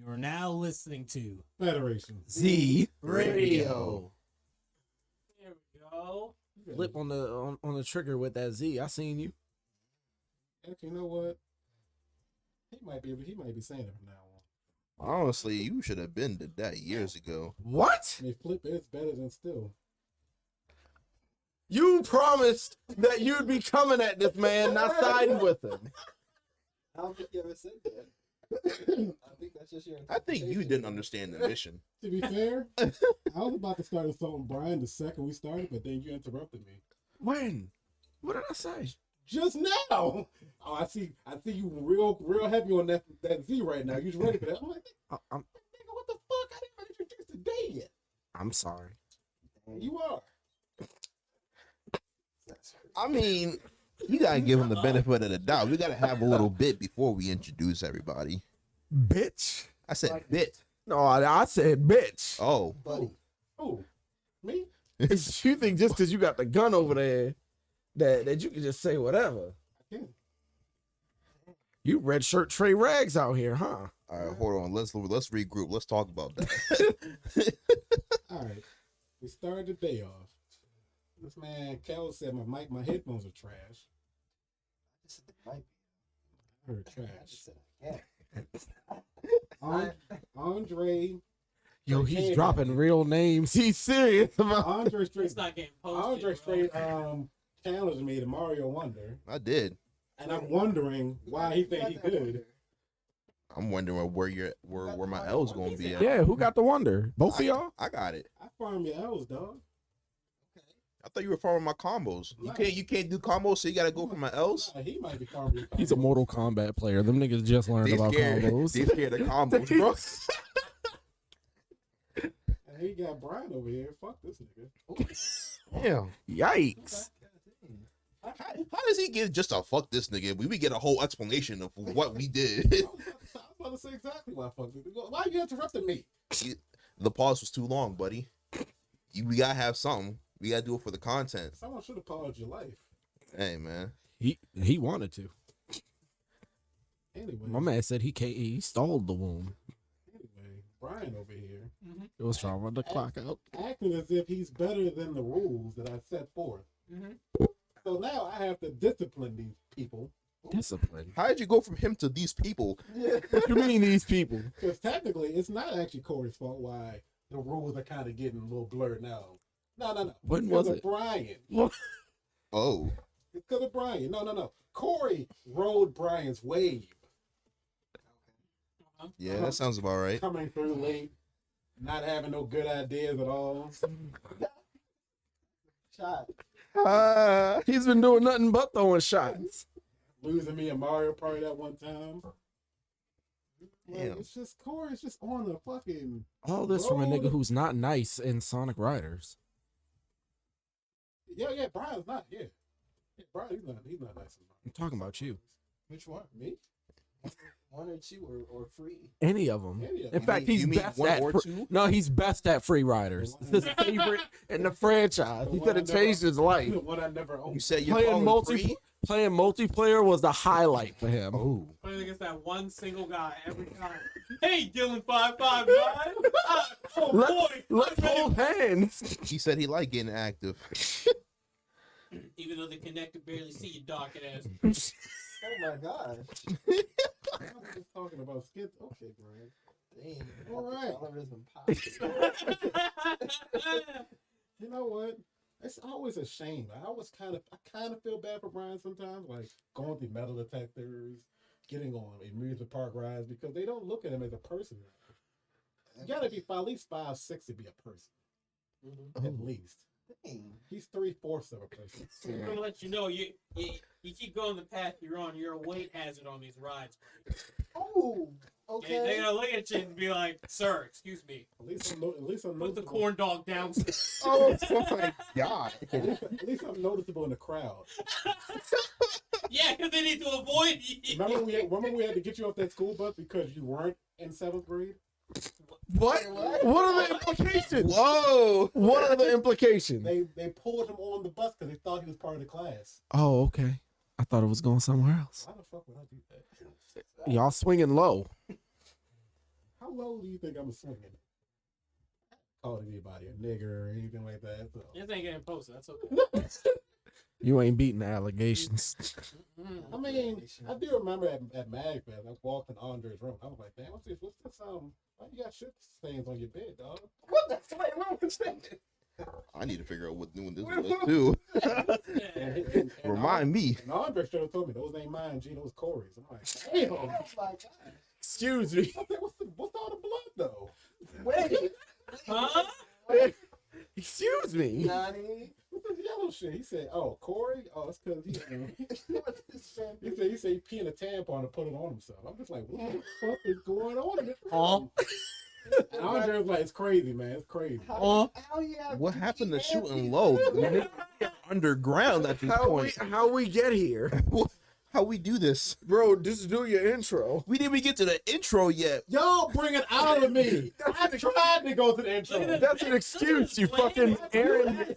You are now listening to Federation Z Radio. There we go. Flip on the trigger with that Z. I seen you. Actually, you know what? He might be saying it from now on. Honestly, you should have been to that years ago. What? I mean, flip is better than still. You promised that you'd be coming at this man, not siding with him. I don't think you ever said that. I think that's just your. I think you didn't understand the mission. To be fair, I was about to start insulting Brian the second we started, but then you interrupted me. When? What did I say? Just now. Oh, I see you real heavy on that Z right now. You just ready for that? I'm like, I'm nigga, what the fuck? I didn't even introduce today yet. I'm sorry. You are. I mean, you gotta give him the benefit of the doubt. We gotta have a little bit before we introduce everybody. Bitch. I said bit. No, I said bitch. Oh, Buddy. Who? Me? You think just because you got the gun over there that you can just say whatever? I can. You red shirt Trey Rags out here, huh? all right. Hold on. Let's regroup. Let's talk about that. All right. We started the day off. This man, Cal, said my headphones are trash. I just said it might be. I heard I trash. just said yeah. Andre. Yo, he's dropping real names. He's serious about Andre straight. It's not getting posted. Andre bro. straight challenged me to Mario Wonder, I did. and I'm wondering why he think he could. I'm wondering where my L's gonna be at. Yeah, who got the wonder? Both of y'all? I got it. I farm your L's, dog. I thought you were farming my combos. You can't do combos, so you gotta go for my L's. He might be farming your He's a Mortal Kombat player. Them niggas just learned They about scared. combos. They scared of combos, bro. And he got Brian over here. Fuck this nigga. Damn. Yikes. How does he get just a fuck this nigga? We get a whole explanation of what we did. I was about to say exactly why I fucked this nigga. Why you interrupting me? The pause was too long, buddy. We gotta have something. We gotta do it for the content. Someone should have paused your life. Hey, man. He wanted to. Anyway. My man said he stole the womb. Anyway, Brian over here It was trying to run the clock out. acting as if he's better than the rules that I set forth. Mhm. So now I have to discipline these people. Discipline. How did you go from him to these people? What you mean these people? Because technically, it's not actually Corey's fault why the rules are kind of getting a little blurred now. No. When It's was 'cause of it? Brian. Oh. It's because of Brian. No. Corey rode Brian's wave. Yeah, that sounds about right. Coming through late, not having no good ideas at all. Shot. He's been doing nothing but throwing shots. Losing me a Mario Party that one time. Like, Damn. it's just Corey's just on the fucking. All this from a nigga road. who's not nice in Sonic Riders. Yeah, Brian's not. Yeah, Brian, he's not nice. I'm talking about you. Which one? Me? One or two or free. Any of them. Any of In them. fact, he's You mean best one at. or two? No, he's best at free riders. It's his favorite in the franchise. He said it changed his life. The one I never owned. You said you're Playing calling free? playing multiplayer was the highlight for him. Oh. Playing against that one single guy every time. Hey, Dylan 559. Oh boy. Let's hold hands. He said he liked getting active. Even though the connector barely see your dark ass. Oh my gosh. I was just talking about skits. Okay, Brian. Dang. All right. Colorism pop. You know what? It's always a shame. I kind of feel bad for Brian sometimes, like going through metal detectors, getting on amusement park rides because they don't look at him as a person. You gotta be at least 5'6" to be a person, Mhm. at least. Dang. He's 3/4 of a person. I'm gonna let you know you keep going the path you're on. You're a weight hazard on these rides. Oh. Okay. Okay. They're gonna look at you and be like, "Sir, excuse me, At least I'm put the noticeable. corn dog down." Oh my god. At least I'm noticeable in the crowd. Yeah, because they need to avoid you. Remember we had to get you off that school bus because you weren't in 7th grade. What? What are the implications? Whoa. What are the implications? They pulled him on the bus because they thought he was part of the class. Oh, okay. I thought it was going somewhere else. Why the fuck would I do that? Y'all swinging low. How low do you think I'm swinging? Calling anybody a nigger or anything like that. So. This ain't getting posted. That's okay. You ain't beating the allegations. I mean, I do remember at MagFest, I walked in Andre's room. I was like, "Damn, what's this? Why you got shit stains on your bed, dog?" What the fuck wrong with that? I need to figure out what new one this was too. And Remind me. And Andre should have told me those ain't mine, G. Those Corey's. I'm like, damn. Oh my god. Excuse me. I said, what's all the blood though? Wait. Huh? Excuse me. Nani. What's this yellow shit? He said, "Oh, Corey. Oh, it's because he said he peed in a tampon and put it on himself." I'm just like, what the fuck is going on in this room? And Andre was like, "It's crazy, man. It's crazy." How yeah? What happened to shooting low? We're underground at this point. How we get here? How we do this? Bro, just do your intro. We didn't even get to the intro yet. Y'all bring it out of me. I tried to go to the intro. That's an excuse, you fucking Aaron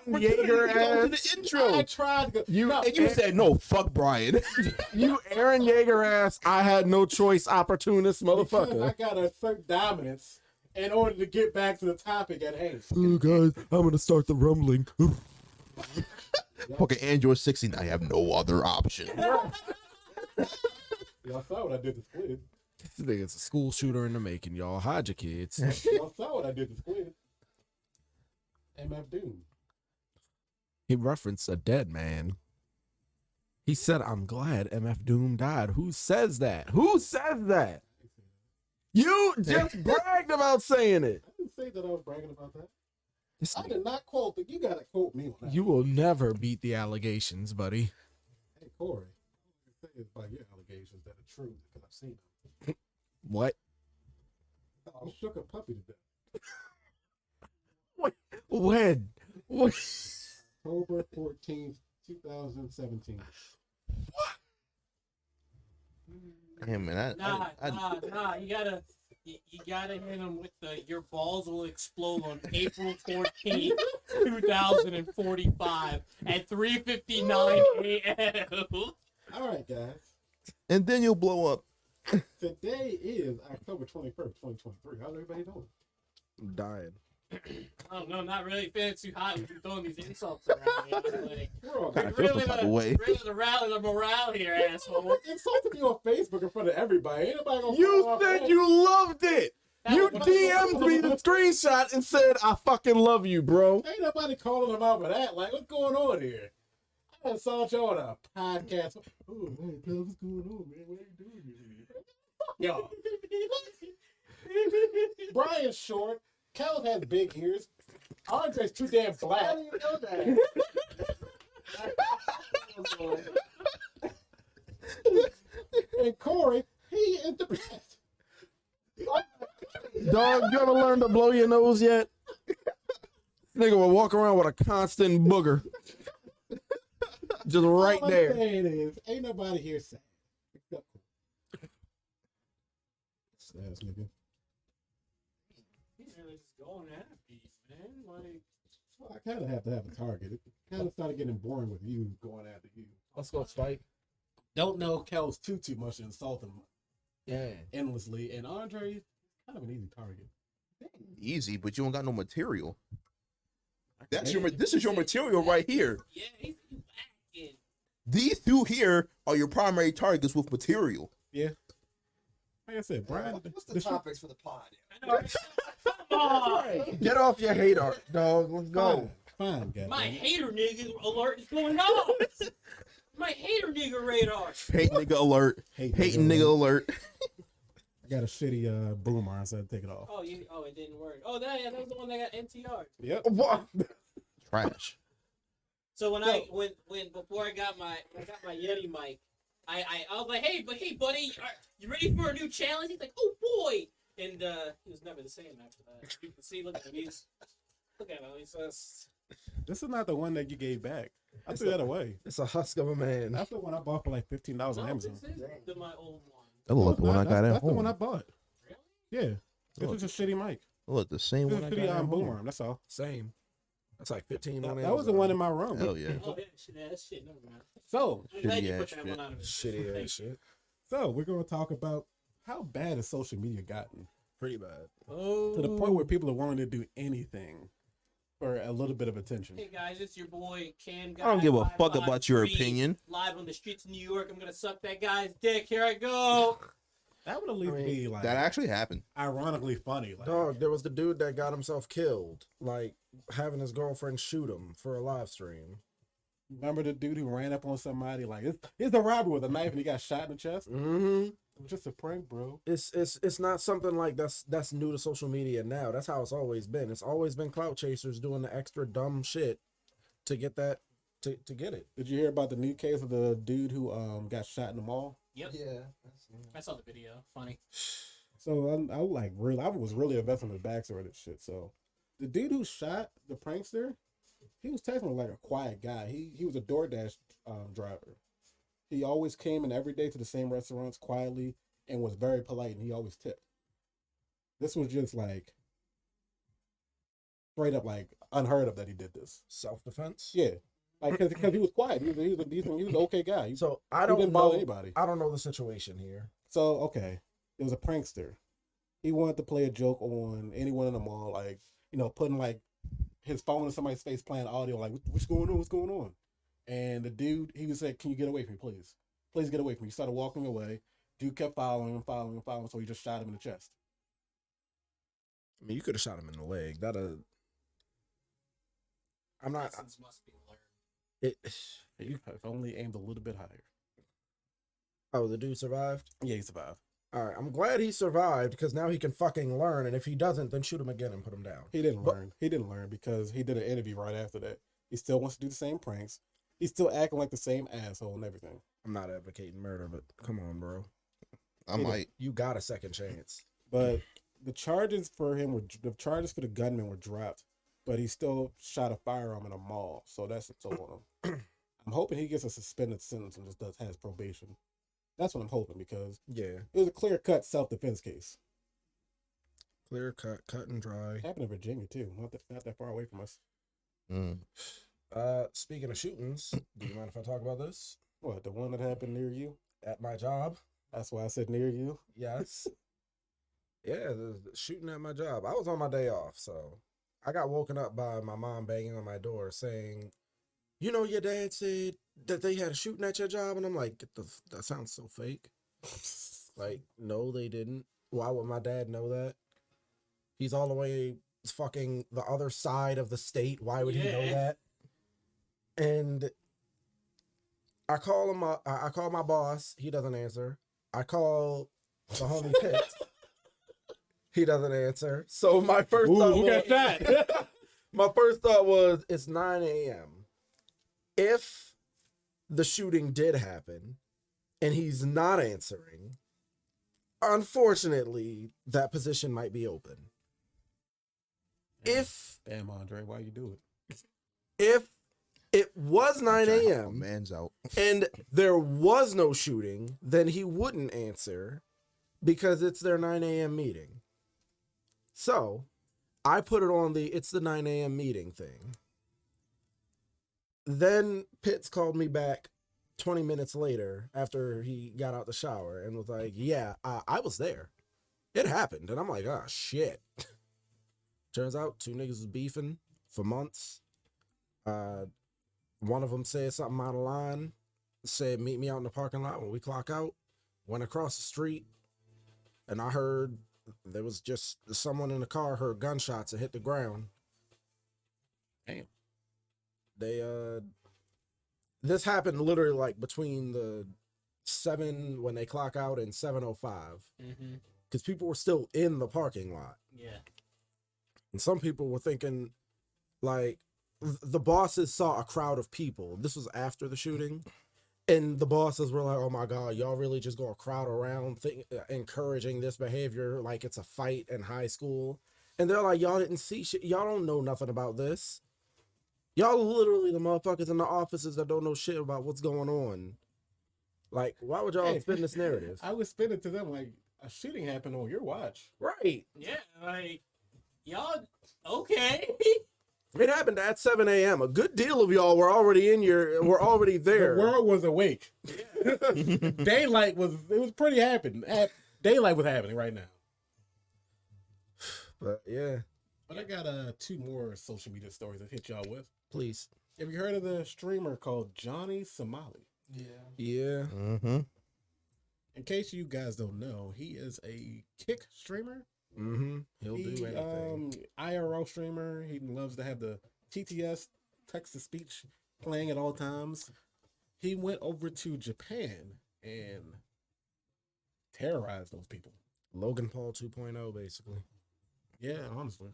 Yeager To ass. the intro. I tried to go. You- No, And you said no. Fuck Brian. You Aaron Yeager ass. I had no choice, opportunist because I motherfucker. got to assert dominance in order to get back to the topic at hand. Oh, guys, I'm gonna start the rumbling. Fucking Android 16. I have no other option. Y'all saw what I did to Squid. This nigga's a school shooter in the making, y'all. Hide your kids. Y'all saw what I did to Squid. MF Doom. He referenced a dead man. He said, "I'm glad MF Doom died." Who says that? Who says that? You just bragged about saying it. I didn't say that I was bragging about that. This I nigga- did not quote that. You gotta quote me on that. You will never beat the allegations, buddy. Hey Corey, say it's about your allegations that are true because I've seen them. What? I shook a puppy to death. When? What? October 14th, 2017. Damn, man. Nah. You gotta hit him with the "your balls will explode" on April 14th, 2045 at 3:59 a.m. All right, guys. And then you'll blow up. Today is October 21st, 2023. How's everybody doing? I'm dying. I don't know, not really feeling too hot when you're throwing these insults around. You know, like, We're all Kinda good. feel some type of way. really to rally the morale here, asshole. You insulted me on Facebook in front of everybody. Ain't nobody gonna You follow said up you loved it. That You was- DM'd me the screenshot and said, "I fucking love you, bro." Ain't nobody calling them out for that. Like, what's going on here? I done saw y'all on a podcast. Oh, man, tell what's going on, man. What are you doing here? Yo. Brian's short. Kel has big ears. Andre's too damn How black. do you know that? And Corey, he is the best. Dog, you ever learn to blow your nose yet? Nigga will walk around with a constant booger. Just right All I'm there. saying is, ain't nobody here sad. Except Corey. Sad nigga. He's really just going after you, man. Like, Well, I kind of have to have a target. It kind of started getting boring with you going after you. Let's go, Spike. Don't know Kel's too much to insult him Yeah. endlessly, and Andre kind of an easy target. Easy, but you don't got no material. This is your material right here. yeah, he's whacking. These two here are your primary targets with material. Like I said, Brian. What's the topics for the pod? Come on. Get off your hate art, dog. Let's go. Fine, guys. My hater nigga alert is going off. My hater nigga radar. Hate nigga alert. Hating nigga alert. I got a shitty boomer, so I had to take it off. Oh, it didn't work. Oh, that was the one that got NTR. Yep. What? Trash. So when before I got my Yeti mic, I was like, hey buddy, you ready for a new challenge? He's like, oh boy, and he was never the same after that. You can see, look at him, look at him. He says, This is not the one that you gave back. I threw that away. It's a husk of a man. That's the one I bought for like $15 on no, Amazon. this is my old one. That look like the one I got at That's the one I home. bought. Really? Yeah. This is a shitty mic. Look, the same This is one a I got shitty at home. boomer. That's all. Same. That's like 15 on That was the one in Amazon. my room. Hell yeah. Oh yeah, never mind. So, I'm glad you Shitty put ass that shit. one out of it. Shitty ass shit. we're going to talk about how bad has social media gotten? Pretty bad. Oh. To the point where people are willing to do anything for a little bit of attention. Hey guys, it's your boy Cam. I don't give a Guy fuck about your 553, opinion. Live on the streets of New York. I'm gonna suck that guy's dick. Here I go. That would at least I mean, be like That actually happened. ironically funny. Like, Dog, there was the dude that got himself killed, like having his girlfriend shoot him for a live stream. remember the dude who ran up on somebody like it's a robbery with a knife and he got shot in the chest? Mm-hmm. It was just a prank, bro. It's not something like that's new to social media now. That's how it's always been. It's always been clout chasers doing the extra dumb shit to get that to get it. Did you hear about the new case of the dude who got shot in the mall? Yep. Yeah. I saw the video. Funny. So I was really invested in the backstory of this shit. So the dude who shot the prankster, he was technically like a quiet guy. He was a DoorDash driver. He always came in every day to the same restaurants quietly and was very polite, and he always tipped. This was just like straight up like unheard of that he did this. Self-defense. Yeah, like because he was quiet. He was a decent, he was an okay guy. So I He don't didn't bother know. anybody. I don't know the situation here. So okay, there was a prankster. He wanted to play a joke on anyone in the mall, like putting like his phone in somebody's face, playing audio, like what's going on, what's going on. And the dude, he was like, "Can you get away from me, please? Please get away from me." He started walking away. Dude kept following him, so he just shot him in the chest. I mean, you could have shot him in the leg. I'm not. Lessons must be learned. It. If only aimed a little bit higher. Oh, the dude survived. Yeah, he survived. All right, I'm glad he survived because now he can fucking learn. And if he doesn't, then shoot him again and put him down. He didn't learn. He didn't learn because he did an interview right after that. He still wants to do the same pranks. He's still acting like the same asshole and everything. I'm not advocating murder, but come on, bro. I might. You got a second chance. But the charges for the gunman were dropped, but he still shot a firearm in a mall. So that's a toll on him. I'm hoping he gets a suspended sentence and just has probation. That's what I'm hoping because Yeah, it was a clear-cut self-defense case. clear cut, cut and dry. It happened in Virginia too, not that far away from us. Mm. Speaking of shootings, do you mind if I talk about this? What, the one that happened near you? At my job? That's why I said near you. Yes. Yeah, the shooting at my job. I was on my day off, so I got woken up by my mom banging on my door saying, your dad said that they had a shooting at your job, and I'm like, that sounds so fake. Like, no, they didn't. Why would my dad know that? He's all the way fucking the other side of the state. Why would he know that? And I call him. I call my boss. He doesn't answer. I call the homie Pitts. He doesn't answer. So my first thought who got shot? my first thought was it's 9 a.m. If the shooting did happen and he's not answering, unfortunately, that position might be open. Damn, Andre, why you do it? If it was 9 a.m. Man's out. and there was no shooting, then he wouldn't answer because it's their 9 a.m. meeting. So I put it on it's the 9 a.m. meeting thing. Then Pitts called me back 20 minutes later after he got out the shower and was like, yeah, I was there. It happened. And I'm like, oh, shit. Turns out 2 niggas was beefing for months. One of them said something out of line, said, meet me out in the parking lot when we clock out. Went across the street, and I heard there was just someone in the car heard gunshots and hit the ground. Damn. This happened literally like between the 7 when they clock out and 7:05. Mm-hmm. Because people were still in the parking lot. Yeah. And some people were thinking, like, the bosses saw a crowd of people. This was after the shooting. And the bosses were like, oh my God, y'all really just gonna crowd around encouraging this behavior like it's a fight in high school. And they're like, y'all didn't see shit. Y'all don't know nothing about this. Y'all literally the motherfuckers in the offices that don't know shit about what's going on. Like, why would y'all spin this narrative? I would spin it to them like a shooting happened on your watch. Right. Yeah, like, y'all, okay. It happened at 7 a.m. A good deal of y'all were already were already there. The world was awake. Daylight was pretty daylight was happening right now. But yeah, But I got 2 more social media stories to hit y'all with. please. Have you heard of the streamer called Johnny Somali? Yeah. Yeah. Mm-hmm. In case you guys don't know, he is a kick streamer. Mm-hmm. He'll do anything. IRL streamer. He loves to have the TTS, text to speech, playing at all times. He went over to Japan and terrorized those people. Logan Paul 2.0, basically. Yeah, honestly.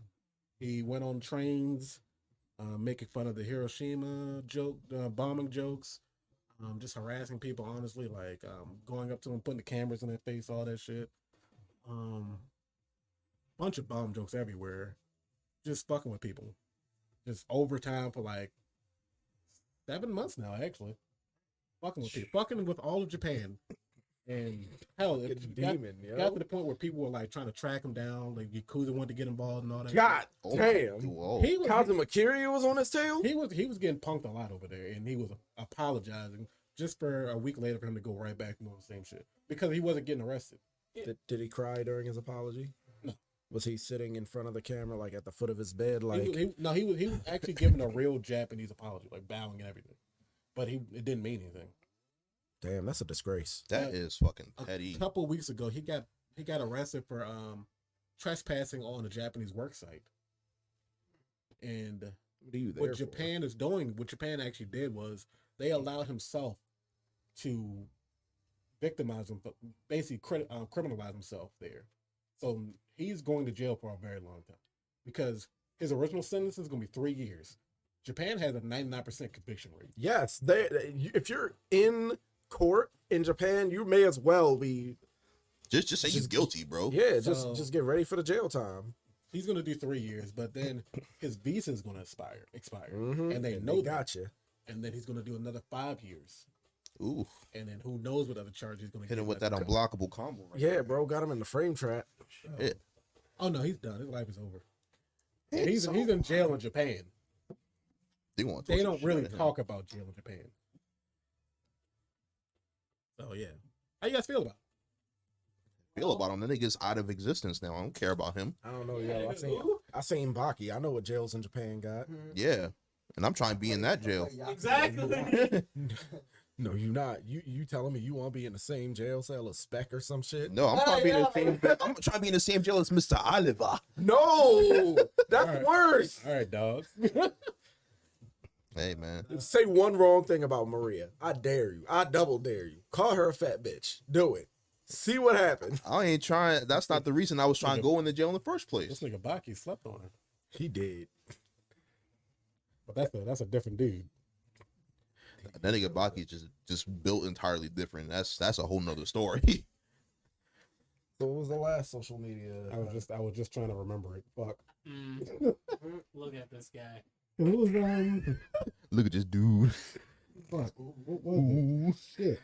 He went on trains, making fun of the Hiroshima bombing jokes, just harassing people, honestly, like going up to them, putting the cameras in their face, all that shit. Bunch of bomb jokes everywhere. Just fucking with people. Just overtime for like 7 months now, actually. Fucking with people. Fucking with all of Japan. And hell, it got to the point where people were like trying to track him down. Like Yakuza wanted to get involved and all that. God Oh, damn. whoa. Kazuma Kiryu was on his tail? He was getting punked a lot over there, and he was apologizing just for a week later for him to go right back and do the same shit because he wasn't getting arrested. Did he cry during his apology? No. Was he sitting in front of the camera, like at the foot of his bed, like? He was actually giving a real Japanese apology, like bowing and everything, but it didn't mean anything. Damn, that's a disgrace. That is fucking petty. A couple of weeks ago, he got arrested for trespassing on a Japanese work site, and What are you there what for? Japan is doing, what Japan actually did was they allowed himself to victimize him, basically criminalize himself there. So he's going to jail for a very long time because his original sentence is going to be 3 years. Japan has a 99% conviction rate. Yes, if you're in court in Japan, you may as well be. Just say he's guilty, bro. Yeah, So- just get ready for the jail time. He's going to do 3 years, but then his visa is going to expire, Mhm. and they know that. Gotcha. And then he's going to do another 5 years, Ooh, and then who knows what other charges he's going to hit get. him with that unblockable combo. Right Yeah, bro, got him in the frame trap. Shit. Oh no, he's done. His life is over. Hey, He's in jail in Japan. They don't really talk about jail in Japan. So yeah, how you guys feel about it? Feel about him. That nigga's out of existence now. I don't care about him. I don't know, yo. I seen Baki. I know what jails in Japan got. Yeah, and I'm trying to be in that jail. Exactly. No, you not. You telling me you want to be in the same jail cell as Speck or some shit? No, I'm trying to be in the same. I'm trying to be in the same jail as Mr. Oliver. No, that's All right. worse. All right, dog. Hey man, Say one wrong thing about Maria. I dare you. I double dare you. Call her a fat bitch. Do it. See what happens. I ain't trying. That's not the reason I was trying to go in the jail in the first This place. nigga Baki slept on her, He did. but that's a different dude. That nigga Baki just built entirely different. That's a whole nother story. So what was the last social media? I was just trying to remember it. Fuck. Look at this guy. It was Look at this dude. fuck. What was it? Shit.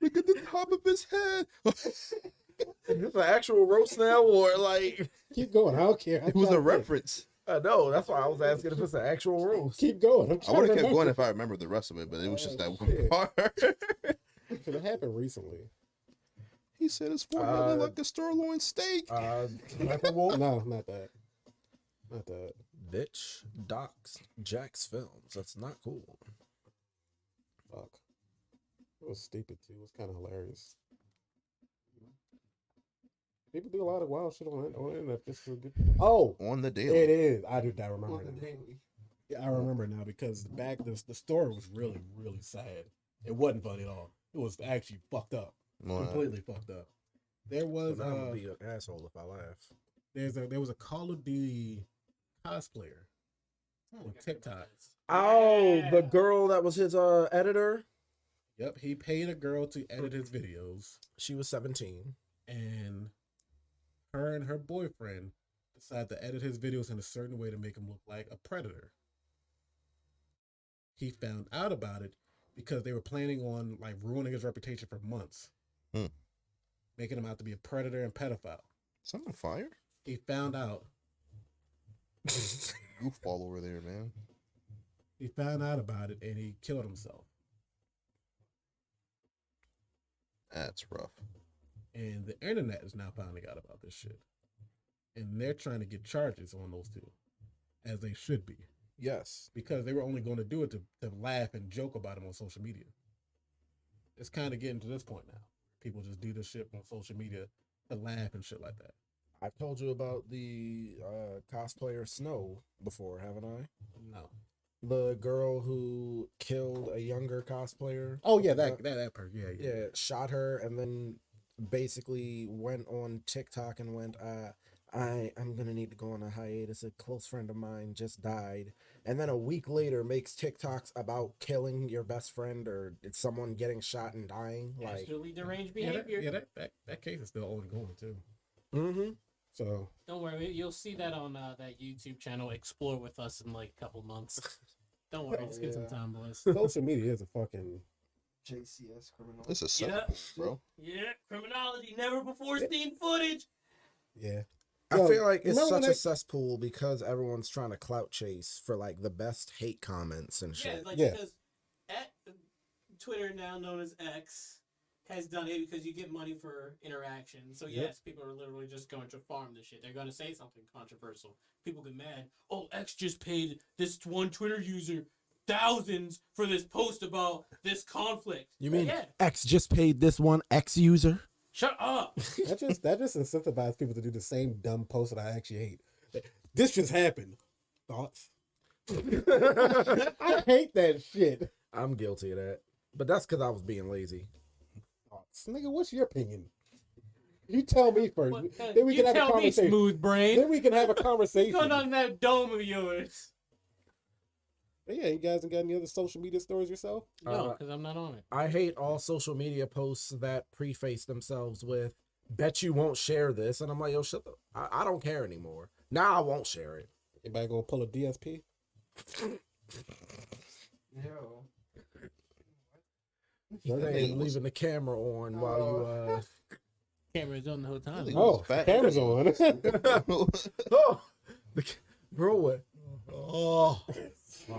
Look at the top of his head. Is this an actual roast now or like? Keep going. I don't care. It was a reference. I know. That's why I was asking if it's an actual roast. Keep going. I'm I trying would to have kept remember. going if I remembered the rest of it, but it was just that one shit. part. It happened recently. He said his forehead looked like a sirloin steak. Sniper Wolf. No, not that. Not that. Bitch docs Jack's films. That's not cool. Fuck. It was stupid too. It was kind of hilarious. People do a lot of wild shit on the internet just to get. Oh, On the it daily. is. I remember On the now. daily. Yeah, I remember now because the story was really, really sad. It wasn't funny at all. It was actually fucked up. Well, Completely fucked up. There was Well, now I'm gonna be an asshole if I laugh. there was a Call of Duty cosplayer on TikTok. Oh, the girl that was his editor. Yep, he paid a girl to edit his videos, She was 17. and her and her boyfriend decided to edit his videos in a certain way to make him look like a predator. He found out about it because they were planning on like ruining his reputation for months, making him out to be a predator and pedophile. something fire? He found out. Goofball over there, man. He found out about it and he killed himself. That's rough. And the internet has now finally got about this shit. And they're trying to get charges on those two, as they should be. Yes. Because they were only going to do it to laugh and joke about them on social media. It's kind of getting to this point now. People just do this shit on social media to laugh and shit like that. I've told you about the cosplayer Snow before, haven't I? No. The girl who killed a younger cosplayer. Oh yeah, that person. Yeah. Yeah, shot her and then basically went on TikTok and went, I'm gonna need to go on a hiatus. A close friend of mine just died. And then a week later makes TikToks about killing your best friend or it's someone getting shot and dying. Like, Absolutely deranged Yeah, behavior. that case is still ongoing too. mm-hmm. So Don't worry, you'll see that on that YouTube channel. Explore with us in like a couple months. Don't worry, just get some time, boys. social media is a fucking JCS criminal. This is Yeah. simple, bro. Yeah, criminology, never before seen footage. yeah. I Yo, feel like it's remember when such a they- cesspool because everyone's trying to clout chase for like the best hate comments and Yeah, shit. like Yeah. because Twitter, now known as X, has done it because you get money for interaction. So Yep. yes, people are literally just going to farm this shit. They're going to say something controversial. People get mad. Oh, X just paid this one Twitter user thousands for this post about this conflict. You mean Yeah, X just paid this one X user? shut up. that just incentivizes people to do the same dumb post that I actually hate. This just happened. Thoughts? I hate that shit. I'm guilty of that. But that's because I was being lazy. Thoughts, nigga. What's your opinion? You tell me first. What- Then we you can have a tell me, conversation. smooth brain. Then we can have a conversation. What's going on in that dome of yours? But yeah, you guys got any other social media stories yourself? No, because I'm not on it. I hate all social media posts that preface themselves with, bet you won't share this. And I'm like, yo, shut the... I don't care anymore. Now I won't share it. Anybody gonna pull a DSP? Yo. Leaving the camera on while Camera's on the whole time. Really? Oh, Fat. camera's on. you oh, bro, what? That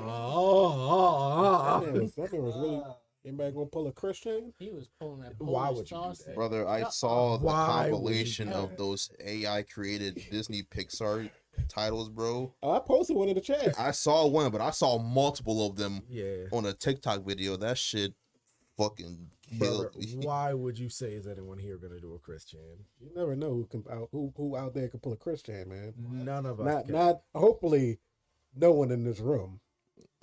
man was really. Anybody gonna pull a Christian? He was pulling that. Why Polish would you do sausage. that? Brother, I saw the Why would you compilation do of that? those AI created Disney Pixar titles, bro. Oh, I posted one in the chat. I saw one, but I saw multiple of them Yeah. on a TikTok video. That shit fucking Brother, killed me. why would you say is anyone here gonna do a Christian? You never know who out there can pull a Christian, man. None of us. Not can. not hopefully, no one in this room.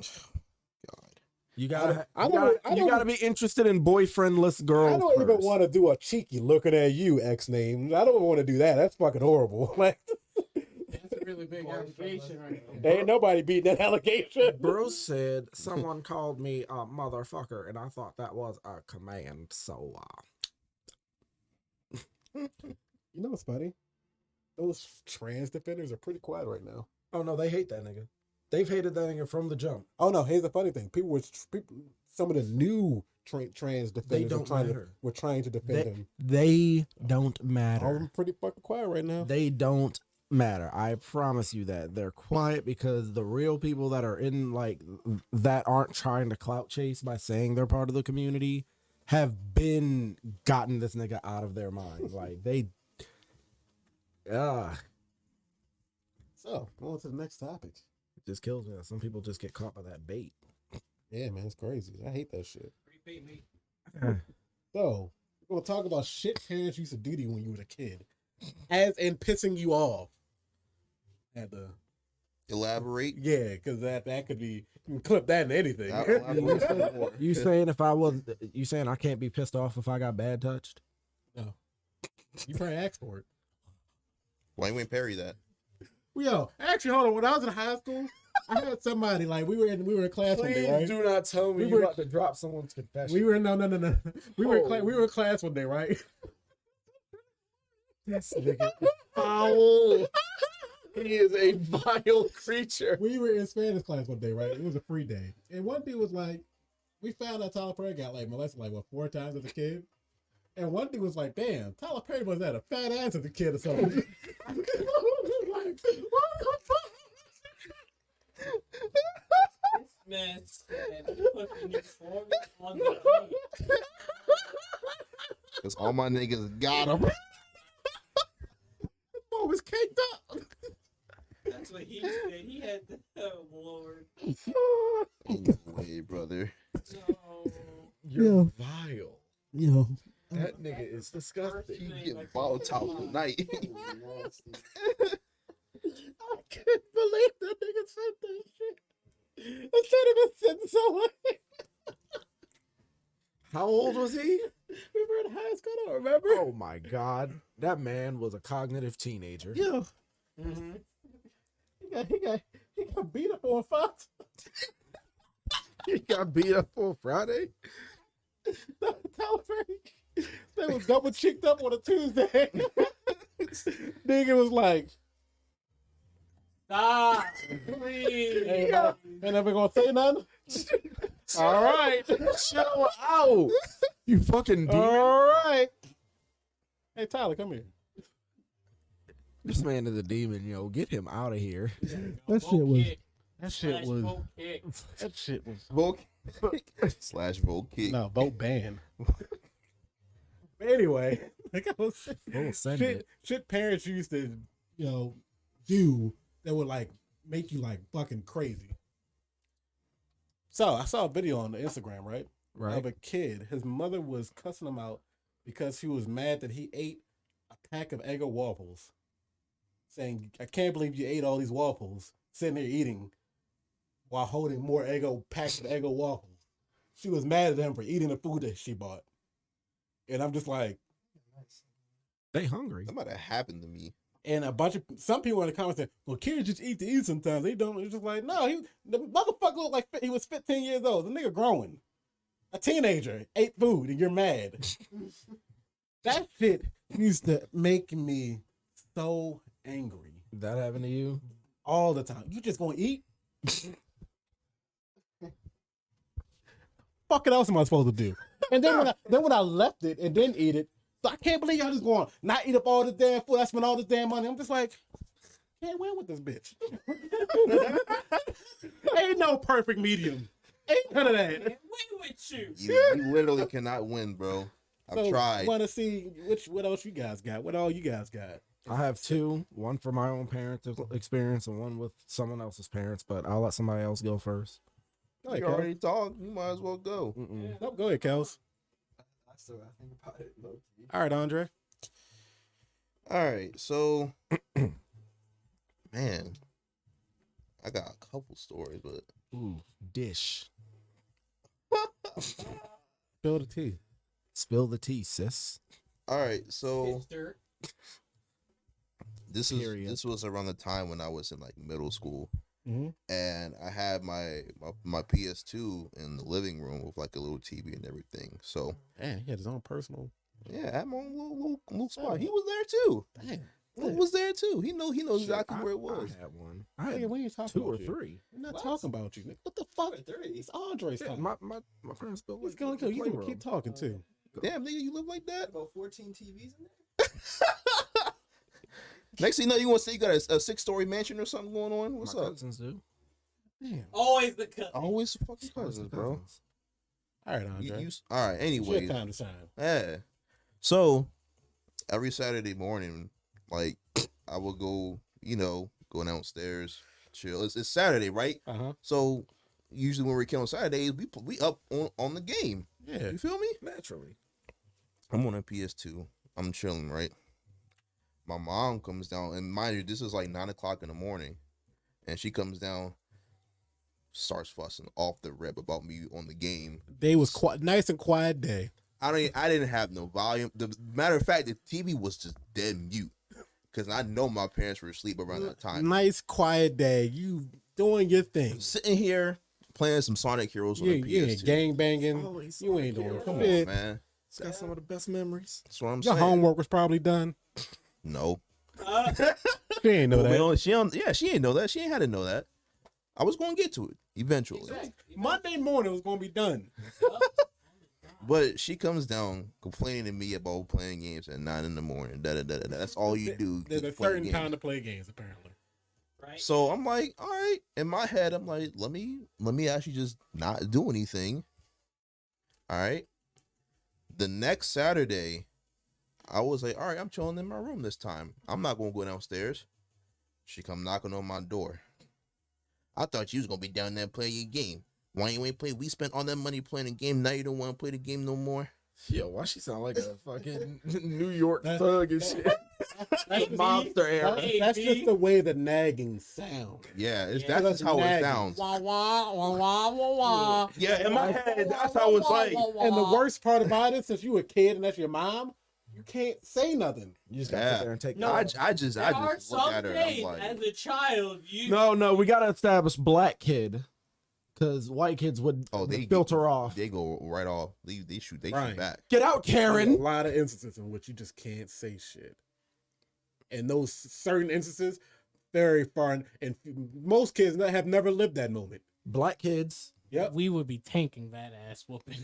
God. You gotta. I you don't- gotta, I you don't- gotte be interested in boyfriendless girls. I don't even first. want to do a cheeky looking at you X name. I don't want to do that. That's fucking horrible. Like, That's a really big allegation right there. ain't nobody beating that allegation. Bro said someone called me a motherfucker, and I thought that was a command. So, You know what's funny? Those trans defenders are pretty quiet right now. oh no, they hate that nigga. They've hated that nigga from the jump. Oh no, here's the funny thing. Some of the new trans defenders don't matter. were trying to defend him. They don't All of matter. them pretty fucking quiet right now. They don't matter. I promise you that. They're quiet because the real people that are in like that aren't trying to clout chase by saying they're part of the community have been gotten this nigga out of their mind. Like they So, on to the next topic. it just kills me. Some people just get caught by that bait. Yeah, man, it's crazy. I hate that shit. Repeat me. So, we're gonna talk about shit parents used to do to you when you was a kid, as in pissing you off. Had to, Elaborate. yeah, because that could be, you can clip that in anything. Elaborate some more. You saying if I was you saying I can't be pissed off if I got bad touched? No, you probably asked for it. Why you ain't parry that? Yo, actually, hold on. When I was in high school, I had somebody like we were in class one day, right? do not tell me We you were- about to drop someone's confession. We were no. We were in class one day, right? This nigga is foul. He is a vile creature. We were in Spanish class one day, right? It was a free day, and one dude was like, we found out Tyler Perry got like molested like what 4 times as a kid, and one dude was like, damn, Tyler Perry must have had a fat ass as a kid or something. This man said put the uniform on the feet. Because all my niggas got him. Boy was caked up. That's what he said. He had the Lord. Anyway, brother. No. You're vile. Yo. That nigga is disgusting. He getting volatile tonight. I can't believe that nigga said that shit. I said it was sitting so late. How old was he? We were in high school, I don't remember. Oh my God. That man was a cognitive teenager. Yo. Mm-hmm. He got beat up on Fox. He got beat up on Friday. They was double cheeked up on a Tuesday. Nigga was like, Stop. Please. ain't never gonna say nothing. All right. Chill out. You fucking demon. All right. Hey, Tyler, come here. This man is a demon, yo. Get him out of here. That shit was. That shit Slash was. vote kick. That shit was. Vote slash vote kick. No, vote ban. But anyway, like I was saying, Oh, send shit, it. shit parents used to, do that would like make you like fucking crazy. So I saw a video on the Instagram, right? Right. Of a kid. His mother was cussing him out because he was mad that he ate a pack of Eggo waffles. Saying, I can't believe you ate all these waffles, sitting there eating while holding more packs of Eggo waffles. She was mad at him for eating the food that she bought. And I'm just like, They hungry. That might have happened to me. and some people in the comments said, well, kids just eat to eat sometimes. They don't. It's just like, no, the motherfucker looked like he was 15 years old. The nigga growing. A teenager ate food and you're mad. That shit used to make me so angry That happened to you? all the time. You just gonna eat? Fuck else am I supposed to do? And then when I left it and didn't eat it, so I can't believe y'all just going not eat up all this damn food. I spent all this damn money. I'm just like, can't win with this bitch. Ain't no perfect medium. Ain't none of that. Win with you. You literally cannot win, bro. I've tried. Want to see what else you guys got? What all you guys got? I have two. One for my own parents' experience and one with someone else's parents, but I'll let somebody else go first. Go ahead, You Kels. already talked. You might as well go. Mm-mm. Nope, go ahead, Kels. I still gotta think about it. Low key. All right, Andre. All right. So, man, I got a couple stories, but Ooh, dish. Spill the tea. Spill the tea, sis. all right. So It's dirt. Period. this was around the time when I was in like middle school, Mm-hmm. and I had my PS2 in the living room with like a little TV and everything. So Man, he had his own personal. yeah, I had my own little spot. He was there too. Damn. He was there too. He knows Shit, exactly where it was. I had one. I Nigga, had we ain't talking two or about you. three. We're not What? talking about you. Nigga. What the fuck? It's Andre's Yeah, talking. my parents built He's like going a to. You can playroom. keep talking too. Damn, nigga, you live like that? About 14 TVs in there. Next thing you know, you want to say you got a 6-story mansion or something going on? What's My up? cousins do. Damn. Always the cut. Always fucking Always cousins, the bro. cousins. All right, Andre. All right. It's your Anyways, time to shine. yeah. So every Saturday morning, like I would go, go downstairs, chill. It's Saturday, right? Uh-huh. So usually when we're killing Saturdays, we up on the game. Yeah. You feel me? Naturally. I'm on a PS2. I'm chilling, right? My mom comes down, and mind you, this is like 9:00 in the morning, and she comes down, starts fussing off the rip about me on the game. Day was nice and quiet day. I didn't have no volume. The matter of fact, the TV was just dead mute because I know my parents were asleep around that time. Nice quiet day. You doing your thing. Sitting here playing some Sonic Heroes on the You ain't PS2. gang banging. Always You ain't doing Sonic Come shit. on, man. It's got some of the best memories. That's what I'm Your saying. homework was probably done. No. She ain't know that. Well, she ain't know that. She ain't had to know that. I was going to get to it eventually. Monday morning was gonna be done. But she comes down complaining to me about playing games at 9 in the morning. That's all you do. There's a keep playing certain games. time to play games, apparently. Right? So I'm like, all right. In my head, I'm like, let me actually just not do anything. All right. The next Saturday, I was like, all right, I'm chilling in my room this time. I'm not gonna go downstairs. She come knocking on my door. I thought you was gonna be down there playing your game. Why you ain't play? We spent all that money playing a game. Now you don't want to play the game no more. Yo, why she sound like a fucking New York That- thug and shit? That's, Monster era. that's just the way the nagging sounds. Yeah, Yeah. that's just how it Nagging. sounds. Wah, wah, wah, wah, wah, wah. Yeah, in my head, that's how it's like. And the worst part about it, since you a kid and that's your mom, you can't say nothing. You just gotta Yeah. sit there and take No, it. I just There are look some at her and I'm days like, as a child, you No, we gotta establish black kid, because white kids would they filter off. They go right off. They shoot Right. back. Get out, There's a Karen. lot of instances in which you just can't say shit. And those certain instances, very far, and most kids have never lived that moment. Black kids. Yep. we would be tanking that ass whooping.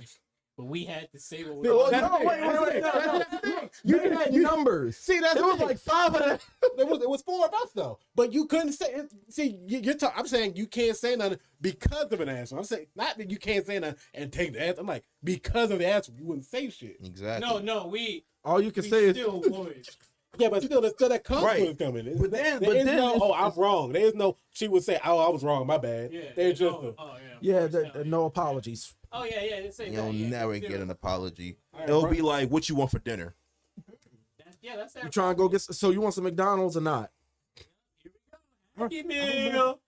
But we had to say what we No, That's the thing. wait, That's the thing. no. That's the thing. You had numbers. See, that's There the was thing. like 5 of them. It was 4 of us though, but you couldn't say. See, you're talking. I'm saying you can't say nothing because of an answer. I'm saying not that you can't say nothing and take the answer. I'm like because of the answer, you wouldn't say shit. Exactly. No, we All you can we say is still would. Yeah, but still, that consequence coming. But then no, it's- oh, I'm wrong. There's no. She would say, oh, I was wrong. My bad. Yeah. There's just. oh, A, oh, yeah. yeah, of course, no apologies. Oh yeah, they say You'll that, yeah. never Still. get an apology. all right, It'll bro. be like, what you want for dinner? That's You trying to go get? So you want some McDonald's or not? Happy meal.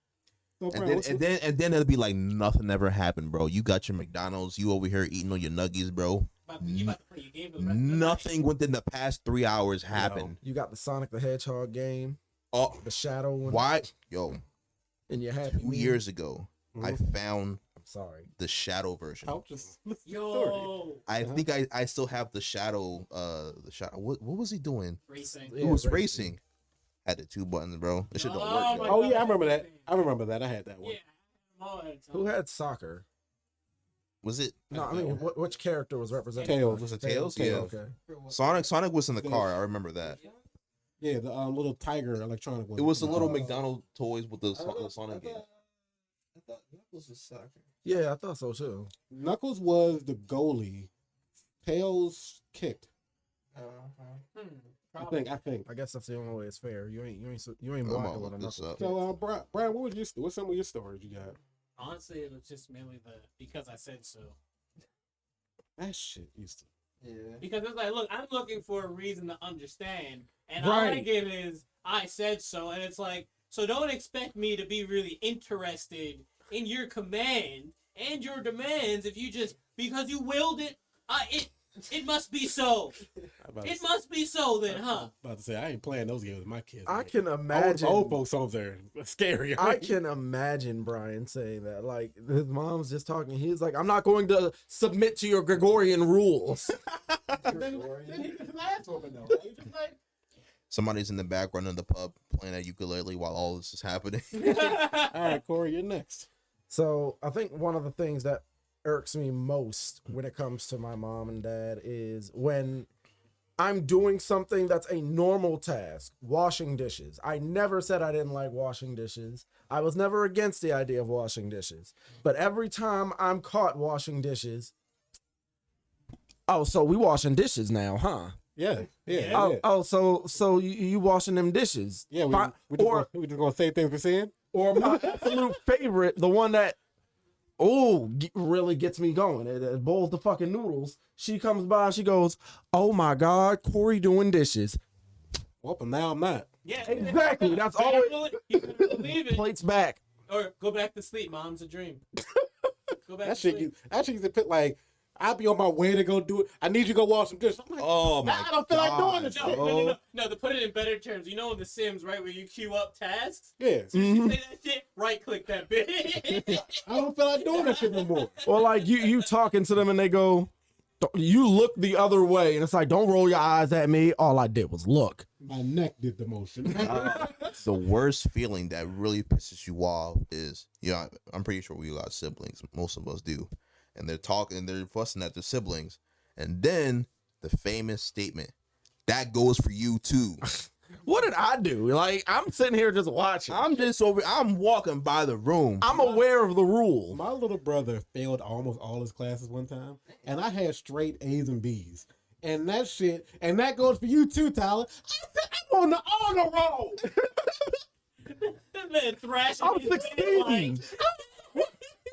So, And bro, then, what's- it'll be like nothing ever happened, bro. You got your McDonald's. You over here eating on your nuggies, bro. You about to play your game for the rest of the night. Nothing within the past 3 hours happened. You got the Sonic the Hedgehog game, Oh, the Shadow one, why? Yo, and you're happy. 2 meal? years ago, I found I'm sorry. the Shadow version. I'll just listen to the story. Yo, I think I still have the Shadow. The Shadow. What was he doing? racing. Yeah, He was racing. racing. Had the 2 buttons, bro. This shit don't Oh, work. my Yo. Oh yeah, I remember that. I remember that. I had that one. Yeah. All that time. Who had soccer? Was it No, I mean, which character was represented? Tails. Was it Tails? Tails, Yeah. Okay. Sonic was in the car. I remember that. Yeah, the little tiger electronic one. It was the little McDonald's toys with the Sonic game. I thought Knuckles was soccer. Yeah, I thought so too. Knuckles was the goalie. Tails kicked. Probably. I think. I guess that's the only way it's fair. You ain't I'm blocking gonna with a look this knuckle. up. So, Brian, what's some of your stories you got? Honestly, it was just mainly because I said so. That shit used to. Yeah. Because it's like, look, I'm looking for a reason to understand, and all I Right. give is I said so, and it's like, so don't expect me to be really interested in your command and your demands if you just because you willed it. It must be so. It must be so then, huh? About to say I ain't playing those games with my kids. I man. can I want imagine. the old folks over there. That's scary. I can imagine Brian saying that. Like his mom's just talking. He's like, "I'm not going to submit to your Gregorian rules." Somebody's in the background of the pub playing a ukulele while all this is happening. All right, Corey, you're next. So I think one of the things that irks me most when it comes to my mom and dad is when I'm doing something that's a normal task, washing dishes. I never said I didn't like washing dishes. I was never against the idea of washing dishes. But every time I'm caught washing dishes, oh, so we washing dishes now, huh? Yeah. So you washing them dishes. Yeah, Fine. we just gonna say things we're saying. Or my absolute favorite, the one that really gets me going. It boils the fucking noodles. She comes by and she goes, "Oh my God, Corey doing dishes." Well, but now I'm not. Yeah, Exactly. That's Better always believe it. plates back. Or go back to sleep. Mom's a dream. Go back That to shit, sleep. that shit used to put like, I'll be on my way to go do it. I need you to go wash some dishes. I'm like, Oh my! I don't feel like doing this. No, to put it in better terms, you know in The Sims, right, where you queue up tasks? Yeah, You say that shit, right click that bit. I don't feel like doing that shit no more. Or like you talking to them and they go, you look the other way and it's like, don't roll your eyes at me. All I did was look. My neck did the motion. The worst feeling that really pisses you off is, I'm pretty sure we got siblings. Most of us do, and they're talking, they're fussing at their siblings, and then the famous statement that goes for you too. What did I do? Like, I'm sitting here just watching. I'm walking by the room. I'm aware of the rule. My little brother failed almost all his classes one time, and I had straight A's and B's. And that goes for you too, Tyler. I'm on the honor roll. That man thrashing I'm his 16. man I'm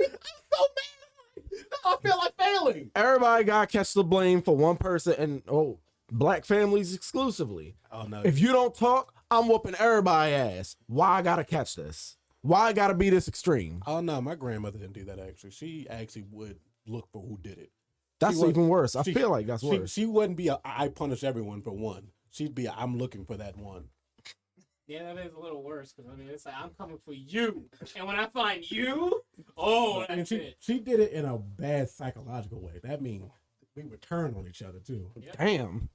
so mad. I feel like failing. Everybody got to catch the blame for one person, and black families exclusively. Oh no. If you don't talk, I'm whooping everybody ass. Why I gotta catch this? Why I gotta be this extreme? Oh no, my grandmother didn't do that actually. She actually would look for who did it. That's was- even worse. I she- feel like that's worse. She wouldn't be I punish everyone for one. She'd be I'm looking for that one. Yeah, that is a little worse because I mean it's like I'm coming for you, and when I find you, And that's it. she did it in a bad psychological way. That means we would turn on each other too. Damn.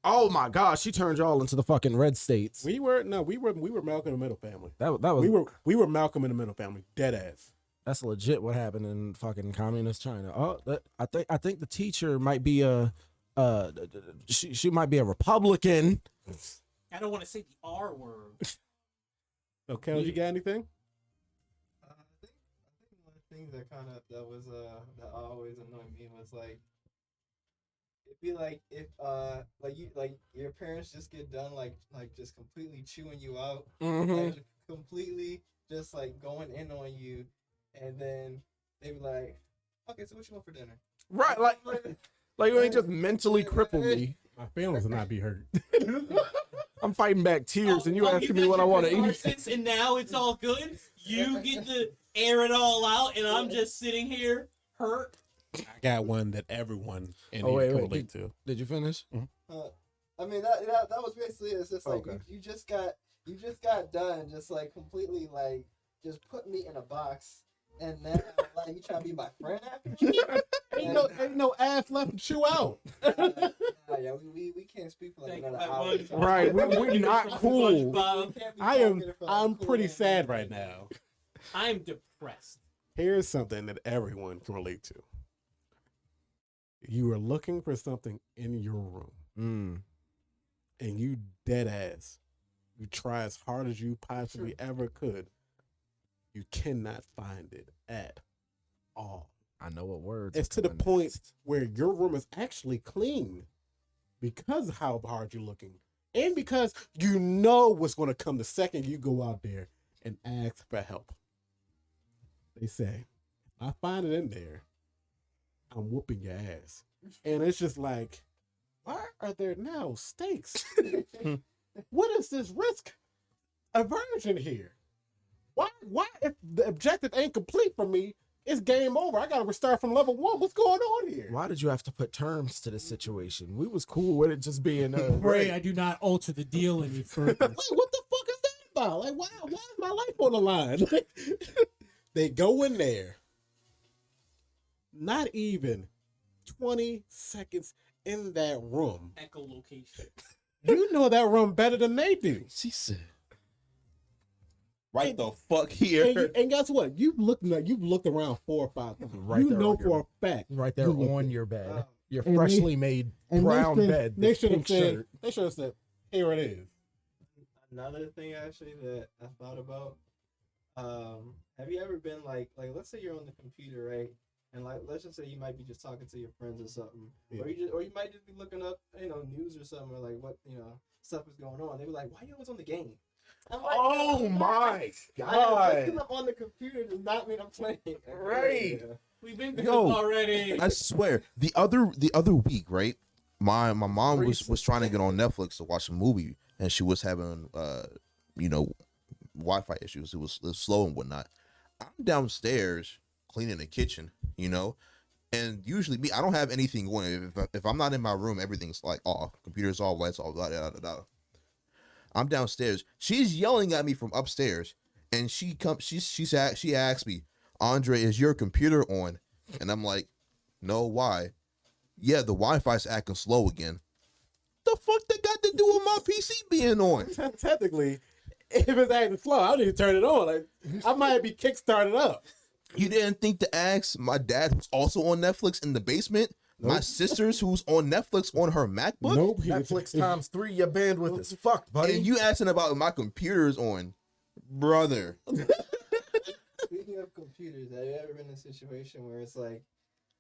Oh my gosh, she turned y'all into the fucking red states. We were Malcolm in the Middle family. That was We were Malcolm in the Middle family, dead ass. that's legit what happened in fucking communist China. Oh, I think the teacher might be she might be a Republican. I don't want to say the R word. Okay, you got anything? I think one of the things that that always annoyed me was like it'd be like if like your parents just get done like just completely chewing you out, like completely just like going in on you, and then they be like, okay, so what you want for dinner? Right, like you ain't just mentally crippled me. My feelings will not be hurt. I'm fighting back tears, and you asking me got what I your want to eat. catharsis, and now it's all good. You get to air it all out, and I'm just sitting here hurt. I got one that everyone in Oh, here wait, can wait, relate to. Did you finish? I mean that was basically it's just like Okay. you just got done just like completely like just put me in a box, and now like you trying to be my friend after? Ain't no ass left to chew out. Yeah, we can't speak for like Thank another you. hour. Right, we're not cool. SpongeBob. We can't be talking for, like, I'm cool pretty ass sad minutes. right now. I'm depressed. Here's something that everyone can relate to. You are looking for something in your room, and you dead ass. You try as hard as you possibly ever could. You cannot find it at all. I know what words. It's to the point where your room is actually clean because of how hard you're looking, and because you know what's going to come the second you go out there and ask for help. They say, I find it in there, I'm whooping your ass. And it's just like, why are there now stakes? What is this risk aversion here? Why if the objective ain't complete for me, it's game over. I gotta restart from level 1. What's going on here? Why did you have to put terms to the situation? We was cool with it just being Pray I do not alter the deal any further. Like, what the fuck is that about? Like, why is my life on the line? They go in there, not even 20 seconds in that room. Echolocation. You know that room better than they do. She said, right the fuck here. And guess what? You've looked around 4 or 5 times. Right you there know on for a fact. right there you looked on at- your bed. Your And freshly made and brown bed. They this should have pink said. shirt. They should have said, "Here it is." Another thing actually that I thought about, have you ever been like let's say you're on the computer, right? And like let's just say you might be just talking to your friends or something. Yeah. Or you might just be looking up, news or something, or like what, stuff is going on. They be like, why you always on the game? I'm like, Oh my god! Just 'cause I'm on the computer does not mean I'm playing. Right. Yeah. We've been through Yo, this already. I swear, the other week, right? My mom was trying to get on Netflix to watch a movie, and she was having Wi-Fi issues. It was slow and whatnot. I'm downstairs cleaning the kitchen, and usually me, I don't have anything going. If I'm not in my room, everything's like off. Computer's off, lights off, blah, blah, blah, blah. I'm downstairs. She's yelling at me from upstairs, and she asks me, Andre, is your computer on? And I'm like, no, why? Yeah, the Wi-Fi's acting slow again. The fuck that got to do with my PC being on? Technically, if it's acting slow, I don't need to turn it on. Like, I might be kickstarted up. You didn't think to ask my dad, who's also on Netflix in the basement, my Nope. sister's who's on Netflix on her MacBook, Nope. Netflix times 3, your bandwidth is fucked, buddy. and you asking about my computer's on, brother. Speaking of computers, have you ever been in a situation where it's like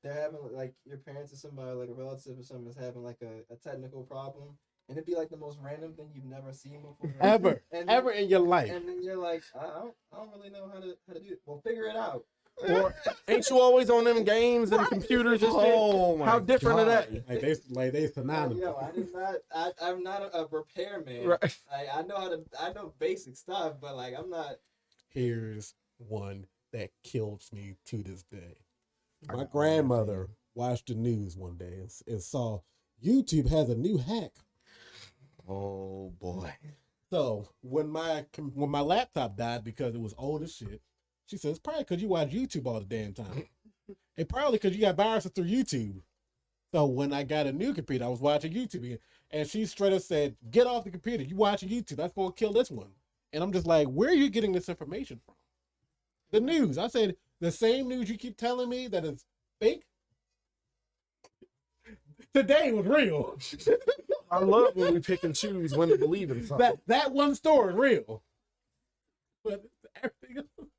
they're having like your parents or somebody like a relative or something is having like a technical problem, and it'd be like the most random thing you've never seen before. Ever, And ever in your life. And then you're like, I don't really know how to do it. Well, figure it out. Or ain't you always on them games and computers and shit? Oh my How different God. are that? Like they synonymous. Yo, I did not. I'm not a repairman. Right. I know basic stuff, but like I'm not. Here's one that kills me to this day. I My got grandmother watched the news one day and saw YouTube has a new hack. Oh boy. So when my laptop died because it was old as shit, she says it's probably because you watch YouTube all the damn time. And probably because you got viruses through YouTube. So when I got a new computer, I was watching YouTube again, and she straight up said, "Get off the computer! You watching YouTube? That's gonna kill this one." And I'm just like, "Where are you getting this information from?" The news. I said the same news you keep telling me that is fake. Today was real. I love when we pick and choose when to believe in something. That one story is real. But everything else,